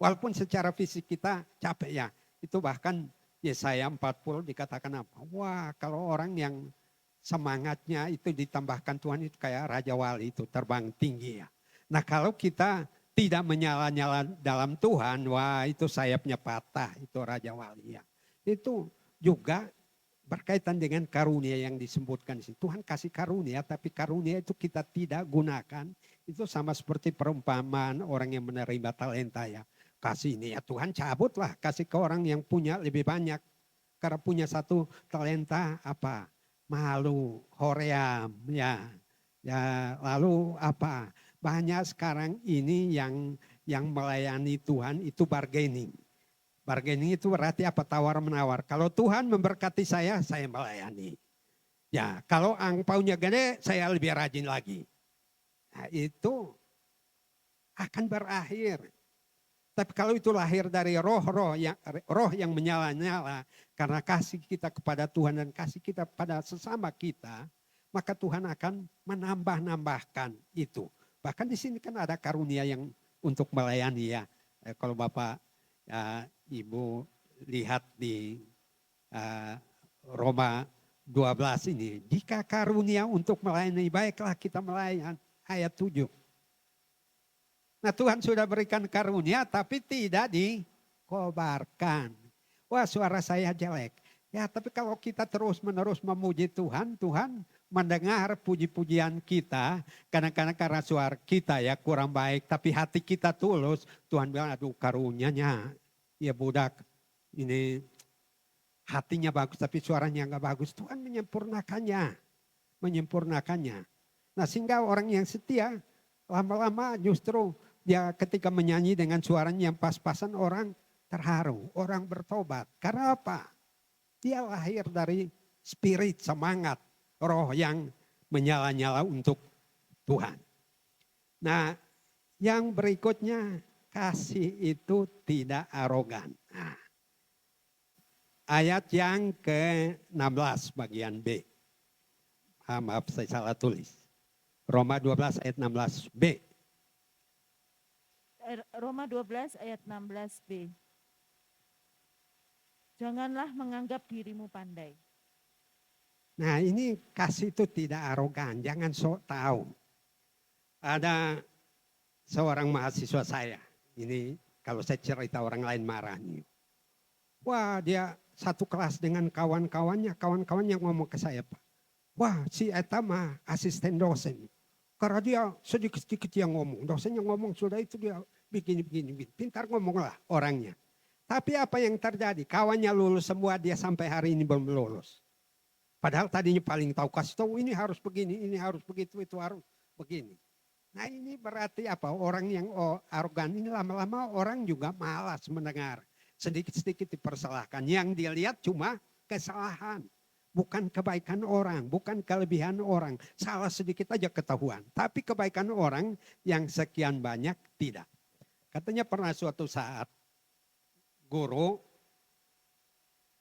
Walaupun secara fisik kita capek ya. Itu bahkan Yesaya 40 dikatakan apa? Wah kalau orang yang semangatnya itu ditambahkan Tuhan itu kayak Raja Wali itu terbang tinggi ya. Nah kalau kita tidak menyala-nyala dalam Tuhan, wah itu sayapnya patah, itu Raja Wali ya. Itu juga berkaitan dengan karunia yang disebutkan di sini. Tuhan kasih karunia, tapi karunia itu kita tidak gunakan. Itu sama seperti perumpamaan orang yang menerima talenta ya. Kasih ini ya Tuhan cabutlah, kasih ke orang yang punya lebih banyak. Karena punya satu talenta malu, hoream ya. Lalu banyak sekarang ini yang melayani Tuhan itu bargaining. Bargaining itu berarti tawar-menawar. Kalau Tuhan memberkati saya melayani. Ya, kalau angpaunya gede, saya lebih rajin lagi. Nah, itu akan berakhir. Tapi kalau itu lahir dari roh yang menyala-nyala karena kasih kita kepada Tuhan dan kasih kita pada sesama kita, maka Tuhan akan menambah-nambahkan itu. Bahkan di sini kan ada karunia yang untuk melayani ya. Kalau Bapak Ibu lihat di Roma 12 ini, jika karunia untuk melayani baiklah kita melayani, ayat 7. Nah Tuhan sudah berikan karunia tapi tidak dikobarkan. Wah suara saya jelek. Ya tapi kalau kita terus-menerus memuji Tuhan, Tuhan mendengar puji-pujian kita. Kadang-kadang karena suara kita ya kurang baik, tapi hati kita tulus. Tuhan bilang aduh karunianya, ya budak ini hatinya bagus tapi suaranya nggak bagus. Tuhan menyempurnakannya. Nah sehingga orang yang setia, Lama-lama justru dia ketika menyanyi dengan suaranya yang pas-pasan orang terharu, orang bertobat. Karena apa? Dia lahir dari spirit, semangat, roh yang menyala-nyala untuk Tuhan. Nah, yang berikutnya, kasih itu tidak arogan. Nah, ayat yang ke-16 bagian B. Maaf saya salah tulis. Roma 12 ayat 16b. Roma 12 ayat 16b. Janganlah menganggap dirimu pandai. Nah ini kasih itu tidak arogan, jangan sok tahu. Ada seorang mahasiswa saya, ini kalau saya cerita orang lain marah nih. Wah dia satu kelas dengan kawan-kawannya ngomong ke saya, Pak. Wah si Eta mah asisten dosen. Karena dia sedikit-sedikit yang ngomong. Dosennya ngomong sudah itu dia begini. Pintar ngomong lah orangnya. Tapi apa yang terjadi? Kawannya lulus semua, dia sampai hari ini belum lulus. Padahal tadinya paling tahu, kasih tahu ini harus begini, ini harus begitu, itu harus begini. Nah ini berarti apa? Orang yang arogan ini lama-lama orang juga malas mendengar. Sedikit-sedikit dipersalahkan. Yang dia lihat cuma kesalahan. Bukan kebaikan orang, bukan kelebihan orang. Salah sedikit aja ketahuan. Tapi kebaikan orang yang sekian banyak tidak. Katanya pernah suatu saat guru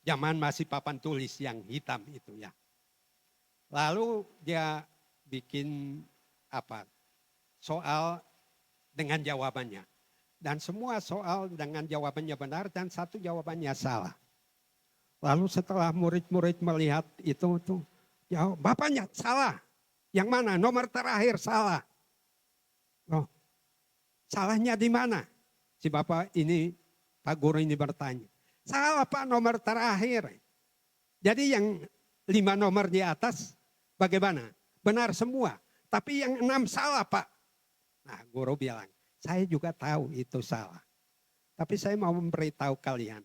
zaman masih papan tulis yang hitam itu ya. Lalu dia bikin soal dengan jawabannya. Dan semua soal dengan jawabannya benar dan satu jawabannya salah. Lalu setelah murid-murid melihat itu tuh, ya bapaknya salah. Yang mana? Nomor terakhir salah. Oh, salahnya di mana? Si bapak ini, Pak Guru ini bertanya. Salah Pak, nomor terakhir. Jadi yang 5 nomor di atas bagaimana? Benar semua. Tapi yang 6 salah Pak. Nah guru bilang, saya juga tahu itu salah. Tapi saya mau memberitahu kalian.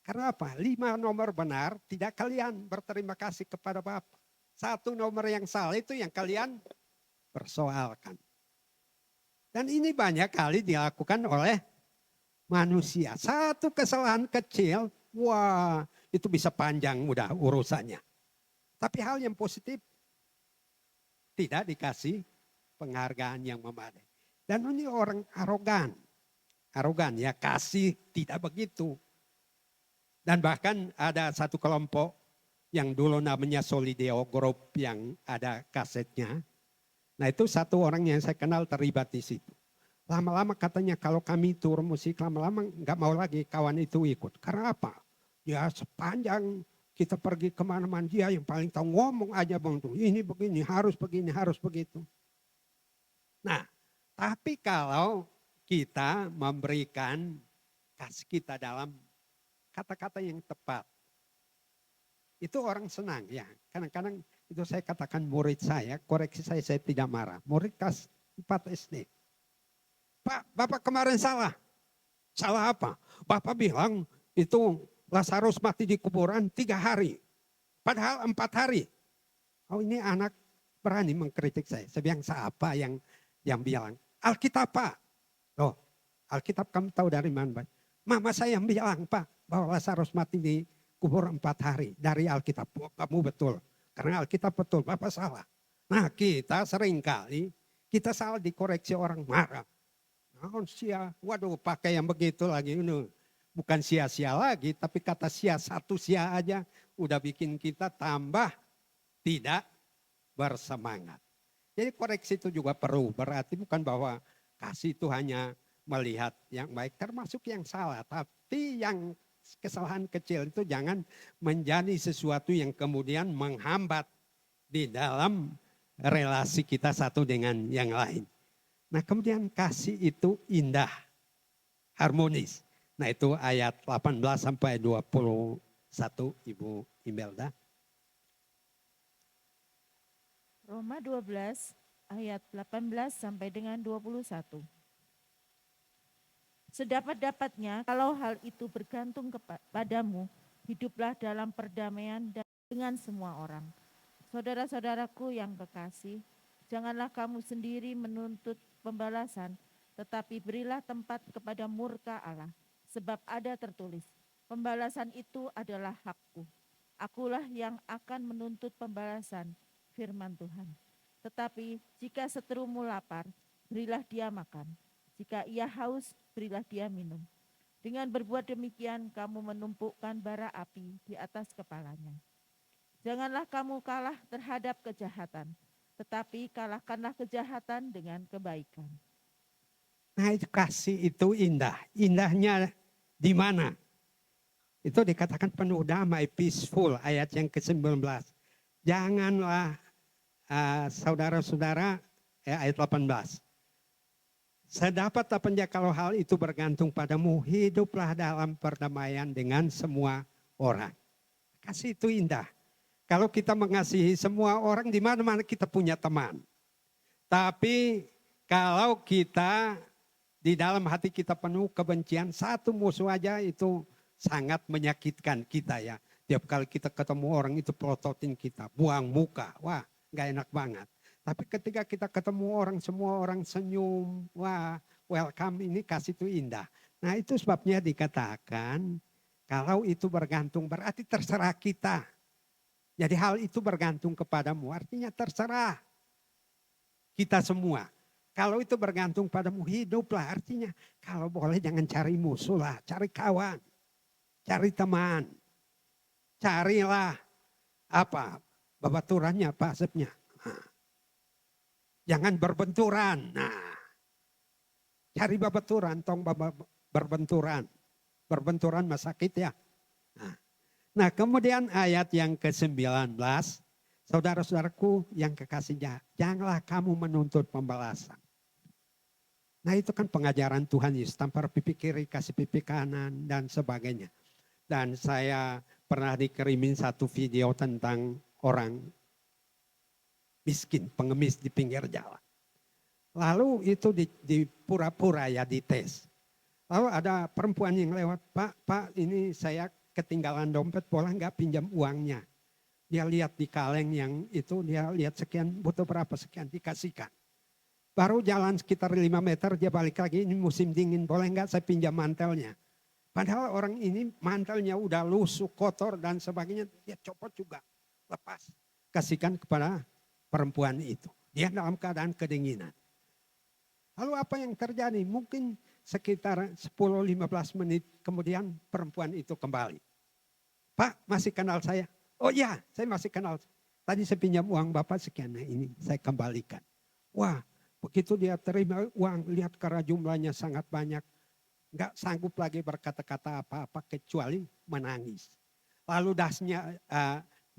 Karena apa? 5 nomor benar, tidak kalian berterima kasih kepada Bapak. 1 nomor yang salah itu yang kalian persoalkan. Dan ini banyak kali dilakukan oleh manusia. Satu kesalahan kecil, wah itu bisa panjang udah urusannya. Tapi hal yang positif tidak dikasih penghargaan yang memadai. Dan ini orang arogan. Arogan ya, kasih tidak begitu. Dan bahkan ada satu kelompok yang dulu namanya Solideo Group yang ada kasetnya. Nah itu satu orang yang saya kenal terlibat di situ. Lama-lama katanya kalau kami tur musik lama-lama nggak mau lagi kawan itu ikut. Karena apa? Ya sepanjang kita pergi kemana-mana dia yang paling tahu ngomong aja bang tuh. Ini begini, harus begini, harus begitu. Nah tapi kalau kita memberikan kasih kita dalam kata-kata yang tepat. Itu orang senang ya. Kadang-kadang itu saya katakan murid saya, koreksi saya tidak marah. Murid kelas 4 SD. Pak, Bapak kemarin salah. Salah apa? Bapak bilang itu Lazarus mati di kuburan 3 hari. Padahal 4 hari. Oh ini anak berani mengkritik saya. Saya bilang siapa yang bilang? Alkitab Pak. Oh Alkitab kamu tahu dari mana? Mama saya yang bilang Pak. Bahwa Lazarus mati di kubur 4 hari dari Alkitab. Oh, kamu betul. Karena Alkitab betul, Bapak salah. Nah kita seringkali, kita salah dikoreksi orang marah. Nah, waduh pakai yang begitu lagi. Ini bukan sia-sia lagi, tapi kata sia, satu sia aja udah bikin kita tambah tidak bersemangat. Jadi koreksi itu juga perlu, berarti bukan bahwa kasih itu hanya melihat yang baik, termasuk yang salah. Tapi yang kesalahan kecil itu jangan menjadi sesuatu yang kemudian menghambat di dalam relasi kita satu dengan yang lain. Nah kemudian kasih itu indah, harmonis. Nah itu ayat 18 sampai 21 Ibu Imelda. Roma 12 ayat 18 sampai dengan 21. Sedapat-dapatnya kalau hal itu bergantung kepadamu, hiduplah dalam perdamaian dengan semua orang. Saudara-saudaraku yang kekasih, janganlah kamu sendiri menuntut pembalasan, tetapi berilah tempat kepada murka Allah. Sebab ada tertulis, pembalasan itu adalah hakku. Akulah yang akan menuntut pembalasan, firman Tuhan. Tetapi jika seterumu lapar, berilah dia makan. Jika ia haus, berilah dia minum. Dengan berbuat demikian, kamu menumpukkan bara api di atas kepalanya. Janganlah kamu kalah terhadap kejahatan, tetapi kalahkanlah kejahatan dengan kebaikan. Nah itu kasih itu indah. Indahnya di mana? Itu dikatakan penuh damai, peaceful, ayat yang ke-19. Janganlah saudara-saudara, ayat 18. Sedapat apanya kalau hal itu bergantung padamu, hiduplah dalam perdamaian dengan semua orang. Kasih itu indah. Kalau kita mengasihi semua orang, di mana-mana kita punya teman. Tapi kalau kita di dalam hati kita penuh kebencian, satu musuh aja itu sangat menyakitkan kita ya. Tiap kali kita ketemu orang itu pelototin kita, buang muka, wah gak enak banget. Tapi ketika kita ketemu orang, semua orang senyum, wah welcome, ini kasih itu indah. Nah itu sebabnya dikatakan kalau itu bergantung berarti terserah kita. Jadi hal itu bergantung kepadamu, artinya terserah kita semua. Kalau itu bergantung padamu, hiduplah, artinya kalau boleh jangan cari musuh lah, cari kawan, cari teman. Carilah apa babaturannya, apa asapnya. Nah, jangan berbenturan. Nah, cari babaturan, tong berbenturan. Berbenturan mah sakit ya. Nah kemudian ayat yang ke-19, saudara-saudaraku yang kekasihnya, janganlah kamu menuntut pembalasan. Nah itu kan pengajaran Tuhan Yesus, tampar pipi kiri, kasih pipi kanan dan sebagainya. Dan saya pernah dikirimin satu video tentang orang miskin, pengemis di pinggir jalan. Lalu itu di pura-pura ya dites. Lalu ada perempuan yang lewat, Pak ini saya ketinggalan dompet, boleh nggak pinjam uangnya? Dia lihat di kaleng yang itu, dia lihat sekian, butuh berapa sekian, dikasihkan. Baru jalan sekitar 5 meter, dia balik lagi, ini musim dingin, boleh nggak saya pinjam mantelnya? Padahal orang ini mantelnya udah lusuh, kotor dan sebagainya, dia copot juga, lepas. Kasihkan kepada perempuan itu. Dia dalam keadaan kedinginan. Lalu apa yang terjadi? Mungkin sekitar 10-15 menit kemudian perempuan itu kembali. Pak, masih kenal saya? Oh iya, saya masih kenal. Tadi saya pinjam uang Bapak sekian, nah ini saya kembalikan. Wah, begitu dia terima uang, lihat karena jumlahnya sangat banyak. Enggak sanggup lagi berkata-kata apa-apa kecuali menangis. Lalu dasnya,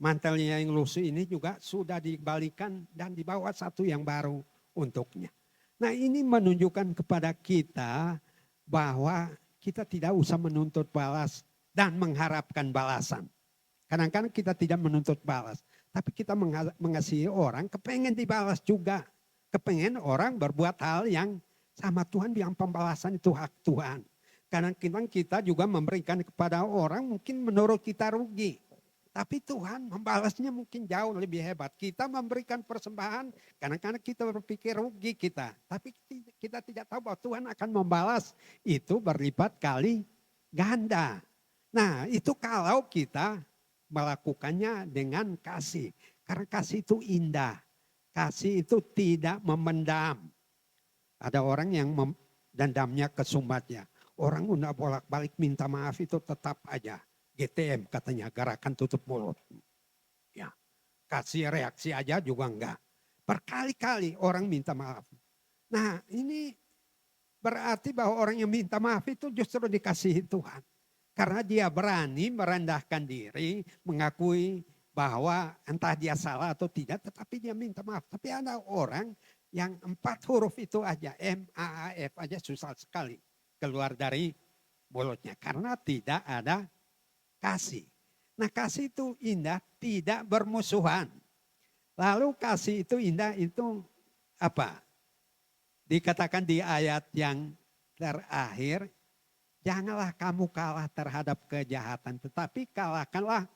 mantelnya yang lusuh ini juga sudah dikembalikan dan dibawa satu yang baru untuknya. Nah ini menunjukkan kepada kita bahwa kita tidak usah menuntut balas dan mengharapkan balasan. Kadang-kadang kita tidak menuntut balas. Tapi kita mengasihi orang kepengen dibalas juga. Kepengen orang berbuat hal yang sama Tuhan bilang pembalasan itu hak Tuhan. Kadang-kadang kita juga memberikan kepada orang mungkin menurut kita rugi. Tapi Tuhan membalasnya mungkin jauh lebih hebat. Kita memberikan persembahan, kadang-kadang kita berpikir rugi kita. Tapi kita tidak tahu bahwa Tuhan akan membalas itu berlipat kali ganda. Nah itu kalau kita melakukannya dengan kasih. Karena kasih itu indah. Kasih itu tidak memendam. Ada orang yang dendamnya kesumbatnya. Orang udah bolak-balik minta maaf itu tetap aja. GTM katanya, gerakan tutup mulut. Ya, kasih reaksi aja juga enggak. Berkali-kali orang minta maaf. Nah ini berarti bahwa orang yang minta maaf itu justru dikasihi Tuhan. Karena dia berani merendahkan diri, mengakui bahwa entah dia salah atau tidak, tetapi dia minta maaf. Tapi ada orang yang 4 huruf itu aja, M-A-A-F aja susah sekali keluar dari mulutnya. Karena tidak ada kasih. Nah kasih itu indah, tidak bermusuhan. Lalu kasih itu indah itu apa? Dikatakan di ayat yang terakhir, janganlah kamu kalah terhadap kejahatan, tetapi kalahkanlah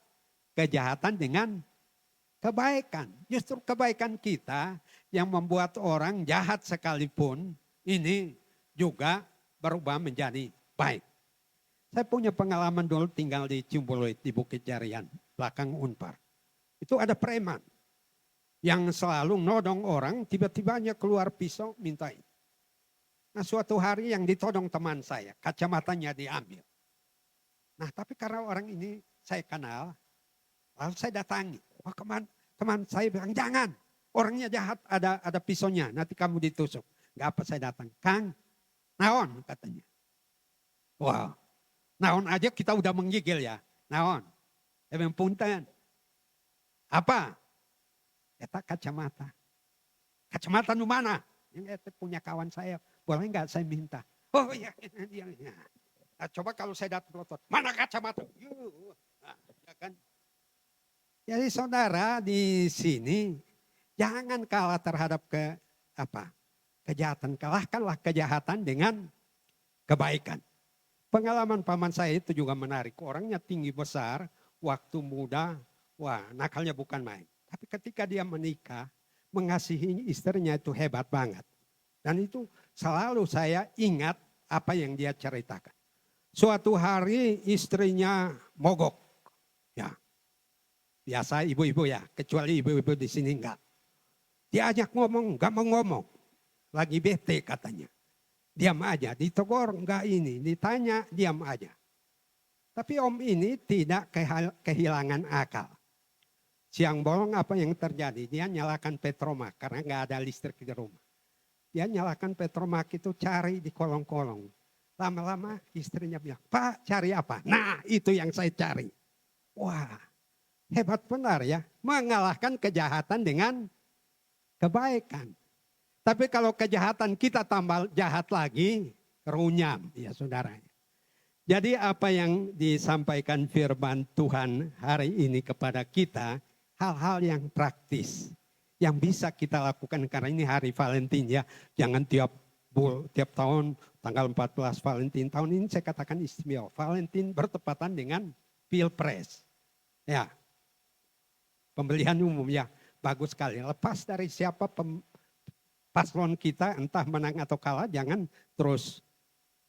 kejahatan dengan kebaikan. Justru kebaikan kita yang membuat orang jahat sekalipun ini juga berubah menjadi baik. Saya punya pengalaman dulu tinggal di Ciumbuluit di Bukit Jarian, belakang Unpar. Itu ada preman yang selalu nodong orang, tiba-tibanya keluar pisau mintain. Nah suatu hari yang ditodong teman saya, kacamatanya diambil. Nah tapi karena orang ini saya kenal, lalu saya datangi. Wah teman saya bilang jangan, orangnya jahat, ada pisaunya, nanti kamu ditusuk. Gak apa saya datang, Kang, naon katanya. Wow, naon aja kita udah menggigil ya, naon. Emang punten, apa? Eta kacamata. Kacamata nu mana? Yang itu punya kawan saya, boleh nggak saya minta? Oh iya, iya. Nah, coba kalau saya datang lotot, mana kacamata? Nah, ya kan? Jadi saudara di sini jangan kalah terhadap kejahatan. Kalahkanlah kejahatan dengan kebaikan. Pengalaman paman saya itu juga menarik. Orangnya tinggi besar, waktu muda, wah nakalnya bukan main. Tapi ketika dia menikah, mengasihi istrinya itu hebat banget. Dan itu selalu saya ingat apa yang dia ceritakan. Suatu hari istrinya mogok. Ya, biasa ibu-ibu ya, kecuali ibu-ibu di sini enggak. Diajak ngomong, enggak mau ngomong. Lagi bete katanya. Diam aja, ditegur enggak ini, ditanya diam aja. Tapi om ini tidak kehilangan akal. Siang bolong apa yang terjadi? Dia nyalakan petromak karena enggak ada listrik di rumah. Dia nyalakan petromak itu cari di kolong-kolong. Lama-lama istrinya bilang, Pak cari apa? Nah itu yang saya cari. Wah hebat benar ya. Mengalahkan kejahatan dengan kebaikan. Tapi kalau kejahatan kita tambah jahat lagi, runyam ya saudara. Jadi apa yang disampaikan firman Tuhan hari ini kepada kita, hal-hal yang praktis. Yang bisa kita lakukan karena ini hari Valentin ya. Jangan tiap tahun tanggal 14 Valentin. Tahun ini saya katakan istimewa. Valentin bertepatan dengan Pilpres. Ya, pemilihan umum ya bagus sekali. Lepas dari siapa paslon kita entah menang atau kalah, jangan terus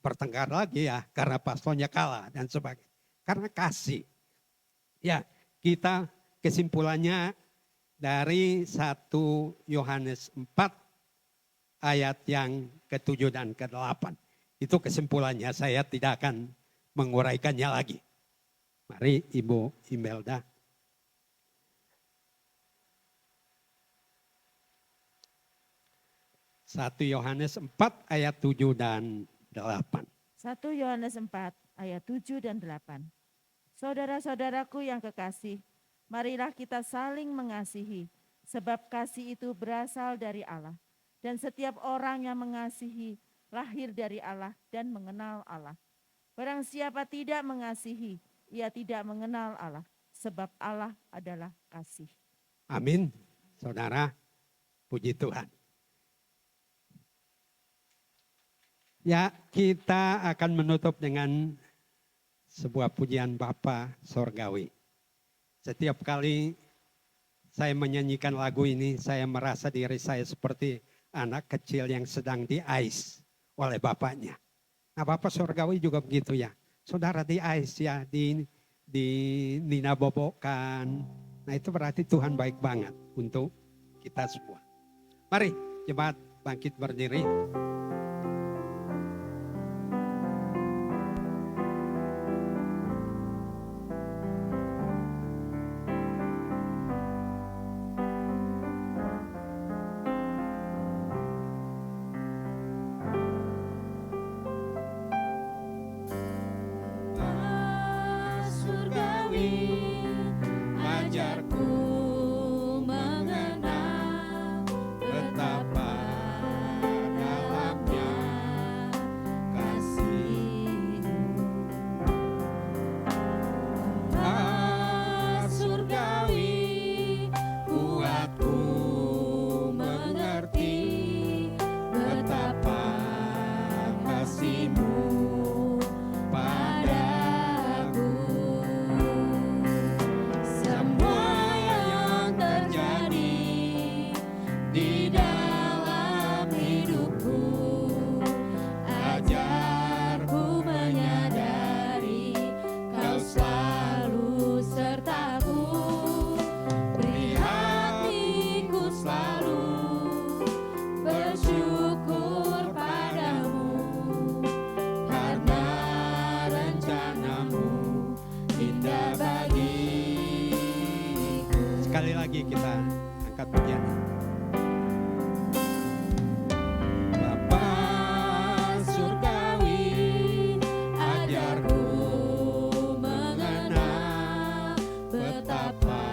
bertengkar lagi ya karena paslonnya kalah dan sebagainya. Karena kasih. Ya, kita kesimpulannya dari 1 Yohanes 4 ayat yang ke-7 dan ke-8. Itu kesimpulannya, saya tidak akan menguraikannya lagi. Mari Ibu Imelda. 1 Yohanes 4 ayat 7 dan 8. 1 Yohanes 4 ayat 7 dan 8. Saudara-saudaraku yang kekasih, marilah kita saling mengasihi, sebab kasih itu berasal dari Allah. Dan setiap orang yang mengasihi lahir dari Allah dan mengenal Allah. Barang siapa tidak mengasihi, ia tidak mengenal Allah, sebab Allah adalah kasih. Amin, saudara, puji Tuhan. Ya, kita akan menutup dengan sebuah pujian Bapa Sorgawi. Setiap kali saya menyanyikan lagu ini, saya merasa diri saya seperti anak kecil yang sedang diais oleh bapaknya. Nah, Bapak Sorgawi juga begitu ya. Saudara diais ya, Nina bobokan. Nah, itu berarti Tuhan baik banget untuk kita semua. Mari, jemaat bangkit berdiri. Betapa dalamnya di dalam hidupku. Ajarku menyadari Kau selalu sertaku. Beri hatiku selalu bersyukur padamu, karena rencanamu indah bagiku. Sekali lagi kita angkat pujian. Bapa surgawi, ajarku mengenal betapa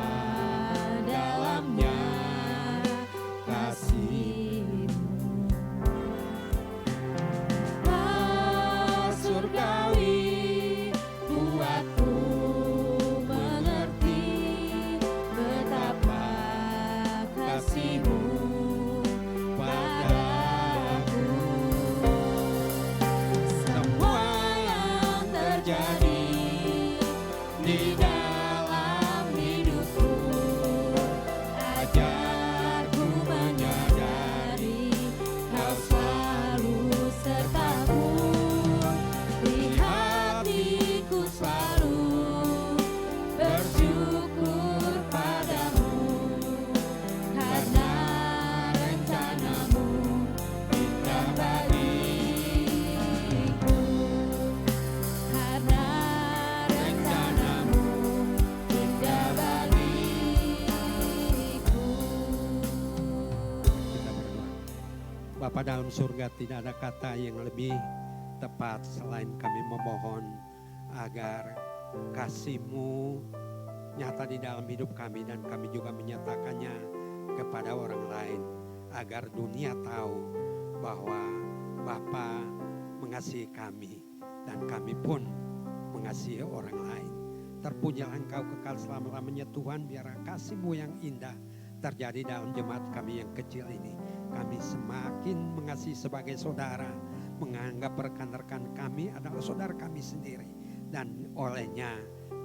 dalamnya kasih-Mu. Bapa surgawi, buatku mengerti betapa kasih-Mu padaku. Semua yang terjadi di dalam hidupku, ajarku menyadari Kau selalu sertaku. Beri hatiku selalu bersyukur padamu, karena rencanamu indah bagiku. Karena rencanamu indah bagiku. Kita berdoa. Bapa dalam surga, tidak ada kata yang lebih tepat selain kami memohon agar kasih-Mu nyata di dalam hidup kami dan kami juga menyatakannya kepada orang lain agar dunia tahu bahwa Bapa mengasihi kami dan kami pun mengasihi orang lain. Terpujilah Engkau kekal selama-lamanya Tuhan, biar kasih-Mu yang indah terjadi dalam jemaat kami yang kecil ini. Kami semakin mengasihi sebagai saudara, menganggap rekan-rekan kami adalah saudara kami sendiri. Dan olehnya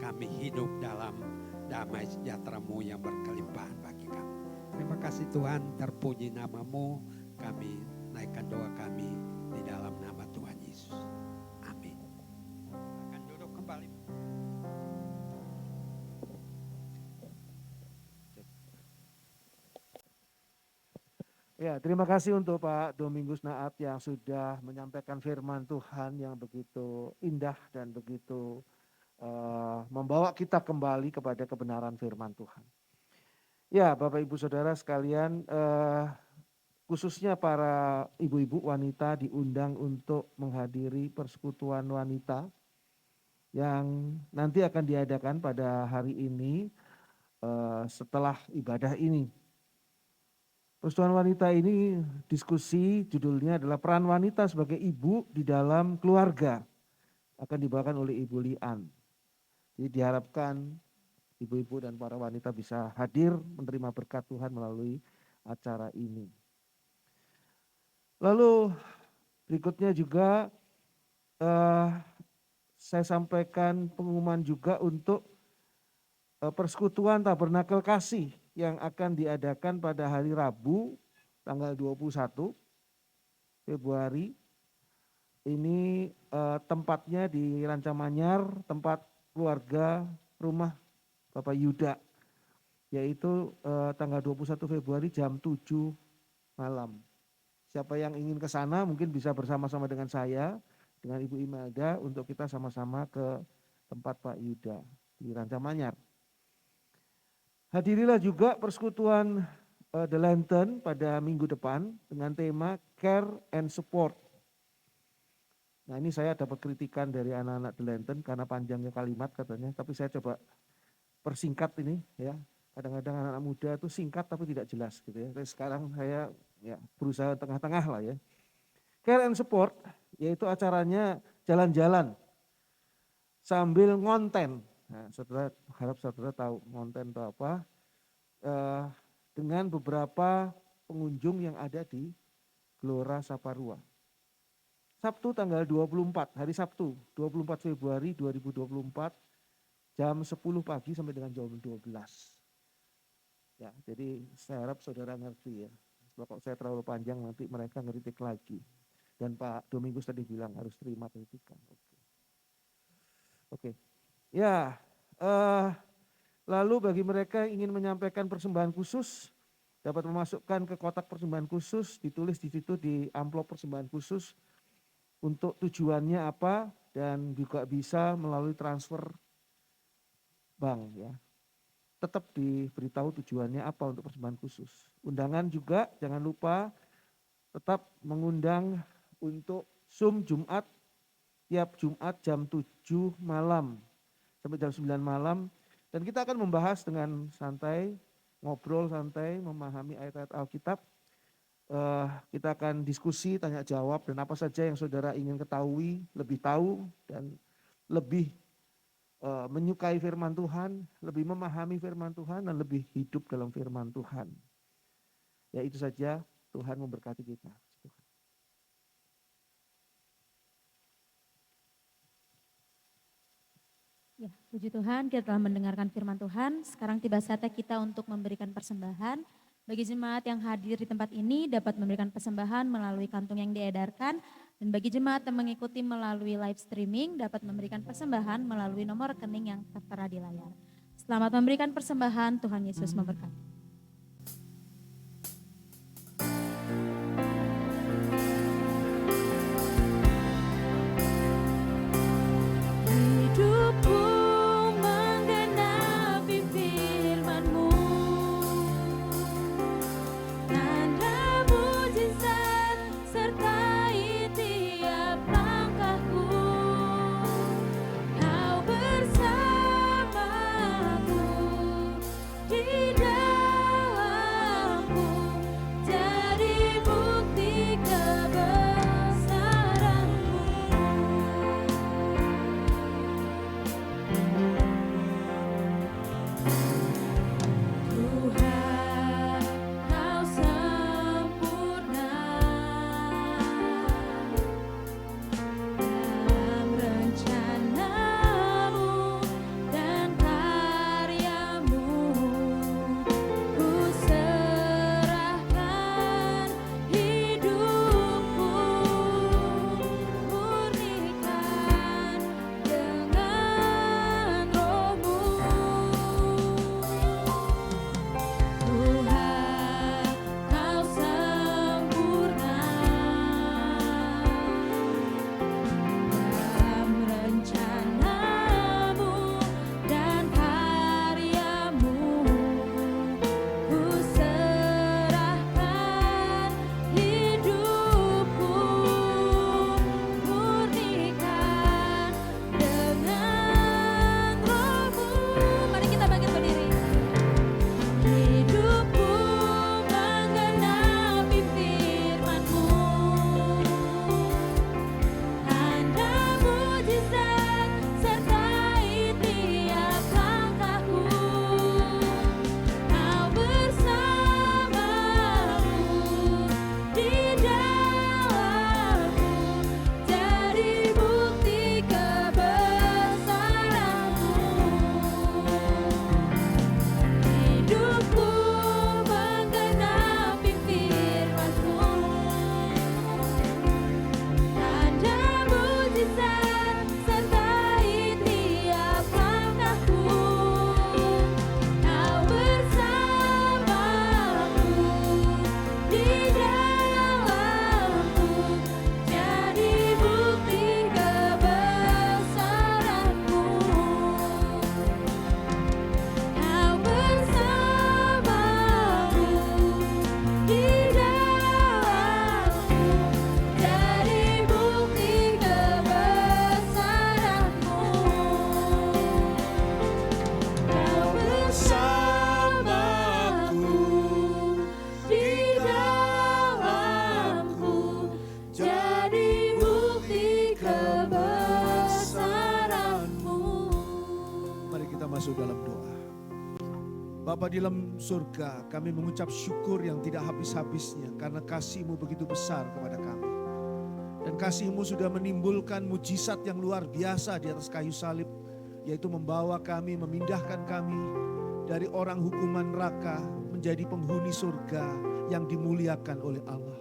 kami hidup dalam damai sejahtera-Mu yang berkelimpahan bagi kami. Terima kasih Tuhan, terpuji nama-Mu. Kami naikkan doa kami di dalam nama Tuhan Yesus. Amin. Akan duduk kembali. Ya, terima kasih untuk Pak Domingus Naat yang sudah menyampaikan firman Tuhan yang begitu indah dan begitu membawa kita kembali kepada kebenaran firman Tuhan. Ya, Bapak Ibu Saudara sekalian, khususnya para ibu-ibu wanita diundang untuk menghadiri persekutuan wanita yang nanti akan diadakan pada hari ini setelah ibadah ini. Persekutuan wanita ini diskusi, judulnya adalah peran wanita sebagai ibu di dalam keluarga. Akan dibawakan oleh Ibu Lian. Jadi diharapkan ibu-ibu dan para wanita bisa hadir menerima berkat Tuhan melalui acara ini. Lalu berikutnya juga saya sampaikan pengumuman juga untuk persekutuan Tabernakel Kasih yang akan diadakan pada hari Rabu tanggal 21 Februari. Ini tempatnya di Rancamanyar, tempat keluarga rumah Bapak Yuda, yaitu tanggal 21 Februari jam 7 malam. Siapa yang ingin ke sana mungkin bisa bersama-sama dengan saya, dengan Ibu Imelda untuk kita sama-sama ke tempat Pak Yuda di Rancamanyar. Hadirilah juga persekutuan The Lantern pada minggu depan dengan tema Care and Support. Nah, ini saya dapat kritikan dari anak-anak The Lantern karena panjangnya kalimat katanya, tapi saya coba persingkat ini ya. Kadang-kadang anak-anak muda itu singkat tapi tidak jelas gitu ya. Tapi sekarang saya ya berusaha tengah-tengah lah ya. Care and Support yaitu acaranya jalan-jalan sambil ngonten. Nah, saudara harap saudara tahu ngonten itu apa, dengan beberapa pengunjung yang ada di Gelora Saparua. Sabtu tanggal 24, hari Sabtu 24 Februari 2024 jam 10 pagi sampai dengan jam 12. Ya, jadi saya harap saudara ngerti ya. Kalau saya terlalu panjang nanti mereka ngeritik lagi. Dan Pak Domingus tadi bilang harus terima kritikan. Oke. Ya, lalu bagi mereka yang ingin menyampaikan persembahan khusus, dapat memasukkan ke kotak persembahan khusus, ditulis di situ di amplop persembahan khusus untuk tujuannya apa, dan juga bisa melalui transfer bank ya. Tetap diberitahu tujuannya apa untuk persembahan khusus. Undangan juga jangan lupa tetap mengundang untuk Zoom Jumat, tiap Jumat jam 7 malam sampai jam 9 malam. Dan kita akan membahas dengan santai, ngobrol santai, memahami ayat-ayat Alkitab. Kita akan diskusi, tanya jawab, dan apa saja yang saudara ingin ketahui, lebih tahu, dan lebih menyukai firman Tuhan, lebih memahami firman Tuhan, dan lebih hidup dalam firman Tuhan. Ya itu saja, Tuhan memberkati kita. Ya, puji Tuhan, kita telah mendengarkan firman Tuhan. Sekarang tiba saatnya kita untuk memberikan persembahan. Bagi jemaat yang hadir di tempat ini dapat memberikan persembahan melalui kantung yang diedarkan. Dan bagi jemaat yang mengikuti melalui live streaming dapat memberikan persembahan melalui nomor rekening yang tertera di layar. Selamat memberikan persembahan, Tuhan Yesus memberkati. Hidupku menggenapi firman-Mu, tanda mujizat sertai tiap langkahku. Kau bersamaku di dalamku, jadi bukti kebesaran-Mu. Tuhan, Kau sempurna dalam rencana-Mu dan karya-Mu. Ku serahkan hidupku, murnikan dengan Roh-Mu. Tuhan, Kau sempurna dalam rencana-Mu dan karya-Mu. Ku serahkan hidupku, murnikan dengan Roh-Mu. Mari kita bangkit berdiri. Hidupku menggenapi firman-Mu, tanda mujizat sertai tiap langkahku. Kau bersamaku di dalamku, jadi bukti kebesaran-Mu. Hidupku menggenapi firman-Mu, tanda mujizat sertai tiap langkahku. Kau bersamaku di dalamku, jadi bukti kebesaran-Mu. Kau bersamaku di dalamku, jadi bukti kebesaran-Mu. Kau bersamaku di dalamku, jadi bukti kebesaran-Mu. Mari kita masuk dalam doa. Bapa di dalam surga, kami mengucap syukur yang tidak habis-habisnya karena kasih-Mu begitu besar kepada kami. Dan kasih-Mu sudah menimbulkan mujizat yang luar biasa di atas kayu salib, yaitu membawa kami, memindahkan kami dari orang hukuman neraka menjadi penghuni surga yang dimuliakan oleh Allah.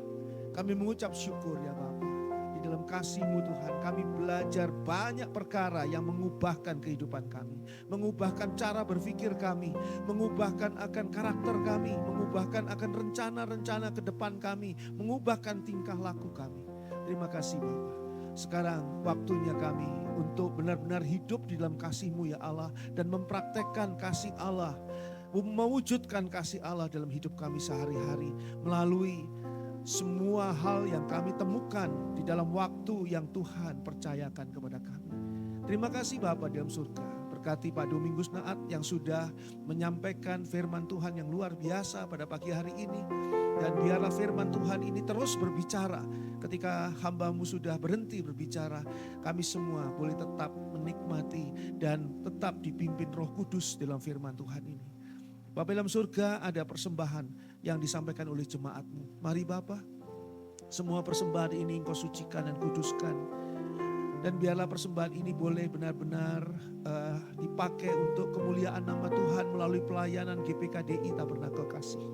Kami mengucap syukur ya Bapa. Di dalam kasih-Mu Tuhan, kami belajar banyak perkara yang mengubahkan kehidupan kami, mengubahkan cara berpikir kami, mengubahkan akan karakter kami, mengubahkan akan rencana-rencana ke depan kami, mengubahkan tingkah laku kami. Terima kasih Bapa. Sekarang waktunya kami untuk benar-benar hidup di dalam kasih-Mu ya Allah, dan mempraktekkan kasih Allah, mewujudkan kasih Allah dalam hidup kami sehari-hari melalui semua hal yang kami temukan di dalam waktu yang Tuhan percayakan kepada kami. Terima kasih Bapa dalam surga. Berkati Pak Domingus Naat yang sudah menyampaikan firman Tuhan yang luar biasa pada pagi hari ini. Dan biarlah firman Tuhan ini terus berbicara. Ketika hamba-Mu sudah berhenti berbicara, kami semua boleh tetap menikmati dan tetap dipimpin Roh Kudus dalam firman Tuhan ini. Bapa dalam surga, ada persembahan yang disampaikan oleh jemaat-Mu. Mari Bapa, semua persembahan ini Engkau sucikan dan kuduskan. Dan biarlah persembahan ini boleh benar-benar dipakai untuk kemuliaan nama Tuhan melalui pelayanan GPKDI Tabernakel Kasih.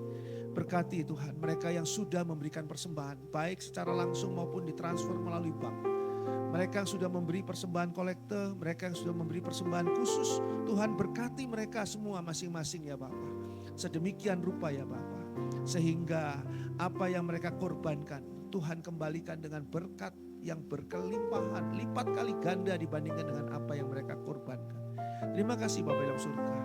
Berkati Tuhan mereka yang sudah memberikan persembahan, baik secara langsung maupun ditransfer melalui bank. Mereka yang sudah memberi persembahan kolekte, mereka yang sudah memberi persembahan khusus, Tuhan berkati mereka semua masing-masing ya Bapa. Sedemikian rupa ya Bapa, sehingga apa yang mereka korbankan, Tuhan kembalikan dengan berkat yang berkelimpahan, lipat kali ganda dibandingkan dengan apa yang mereka korbankan. Terima kasih Bapa dalam surga,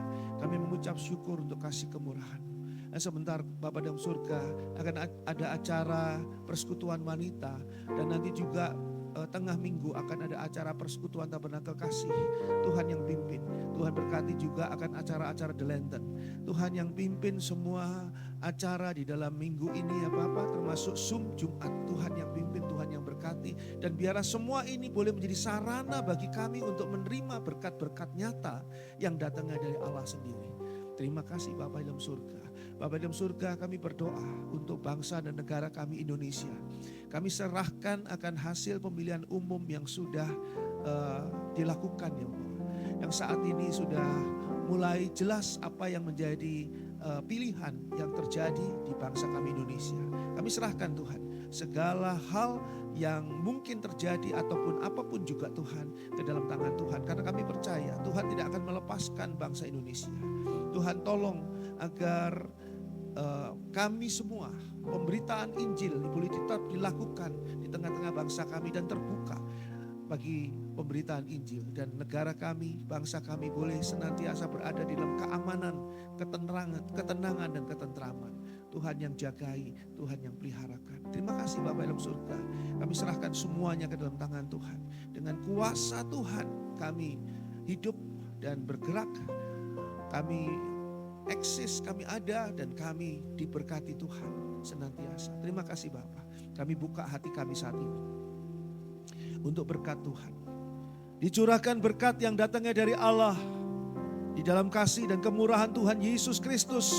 kami mengucap syukur untuk kasih kemurahan. Dan sebentar Bapa dalam surga akan ada acara persekutuan wanita, dan nanti juga tengah minggu akan ada acara persekutuan Tabernakel Kasih. Tuhan yang pimpin, Tuhan berkati juga akan acara-acara The Lantern. Tuhan yang pimpin semua acara di dalam minggu ini ya Bapak, termasuk Zoom Jumat. Tuhan yang pimpin, Tuhan yang berkati. Dan biarlah semua ini boleh menjadi sarana bagi kami untuk menerima berkat-berkat nyata yang datangnya dari Allah sendiri. Terima kasih Bapak dalam surga. Bapak dalam surga, kami berdoa untuk bangsa dan negara kami Indonesia. Kami serahkan akan hasil pemilihan umum yang sudah dilakukan ya Bapak. Yang saat ini sudah mulai jelas apa yang menjadi pilihan yang terjadi di bangsa kami Indonesia. Kami serahkan Tuhan segala hal yang mungkin terjadi ataupun apapun juga Tuhan ke dalam tangan Tuhan. Karena kami percaya Tuhan tidak akan melepaskan bangsa Indonesia. Tuhan tolong agar kami semua pemberitaan Injil boleh tetap dilakukan di tengah-tengah bangsa kami dan terbuka bagi pemberitaan Injil, dan negara kami, bangsa kami boleh senantiasa berada di dalam keamanan, ketenangan dan ketentraman. Tuhan yang jagai, Tuhan yang peliharakan. Terima kasih Bapak dalam surga. Kami serahkan semuanya ke dalam tangan Tuhan. Dengan kuasa Tuhan kami hidup dan bergerak. Kami eksis, kami ada, dan kami diberkati Tuhan senantiasa. Terima kasih Bapa. Kami buka hati kami saat ini untuk berkat Tuhan. Dicurahkan berkat yang datangnya dari Allah di dalam kasih dan kemurahan Tuhan Yesus Kristus,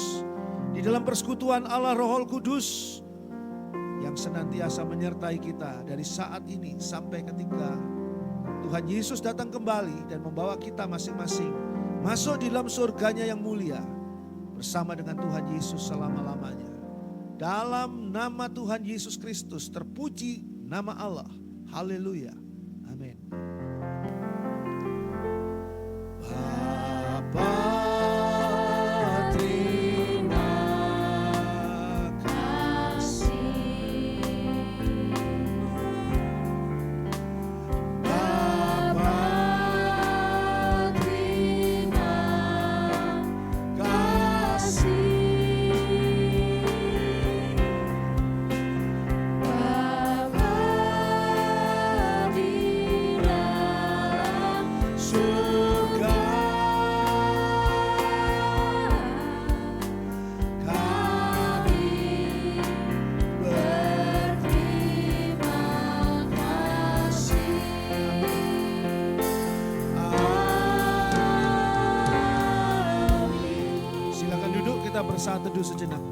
di dalam persekutuan Allah Roh Kudus yang senantiasa menyertai kita dari saat ini sampai ketika Tuhan Yesus datang kembali dan membawa kita masing-masing masuk di dalam surganya yang mulia bersama dengan Tuhan Yesus selama-lamanya. Dalam nama Tuhan Yesus Kristus terpuji nama Allah. Haleluya. Amin. Bapa, terima kasih. Bapa, terima kasih. Bersaat teduh sejenak.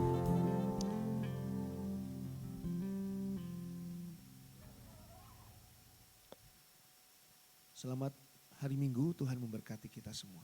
Selamat hari Minggu, Tuhan memberkati kita semua.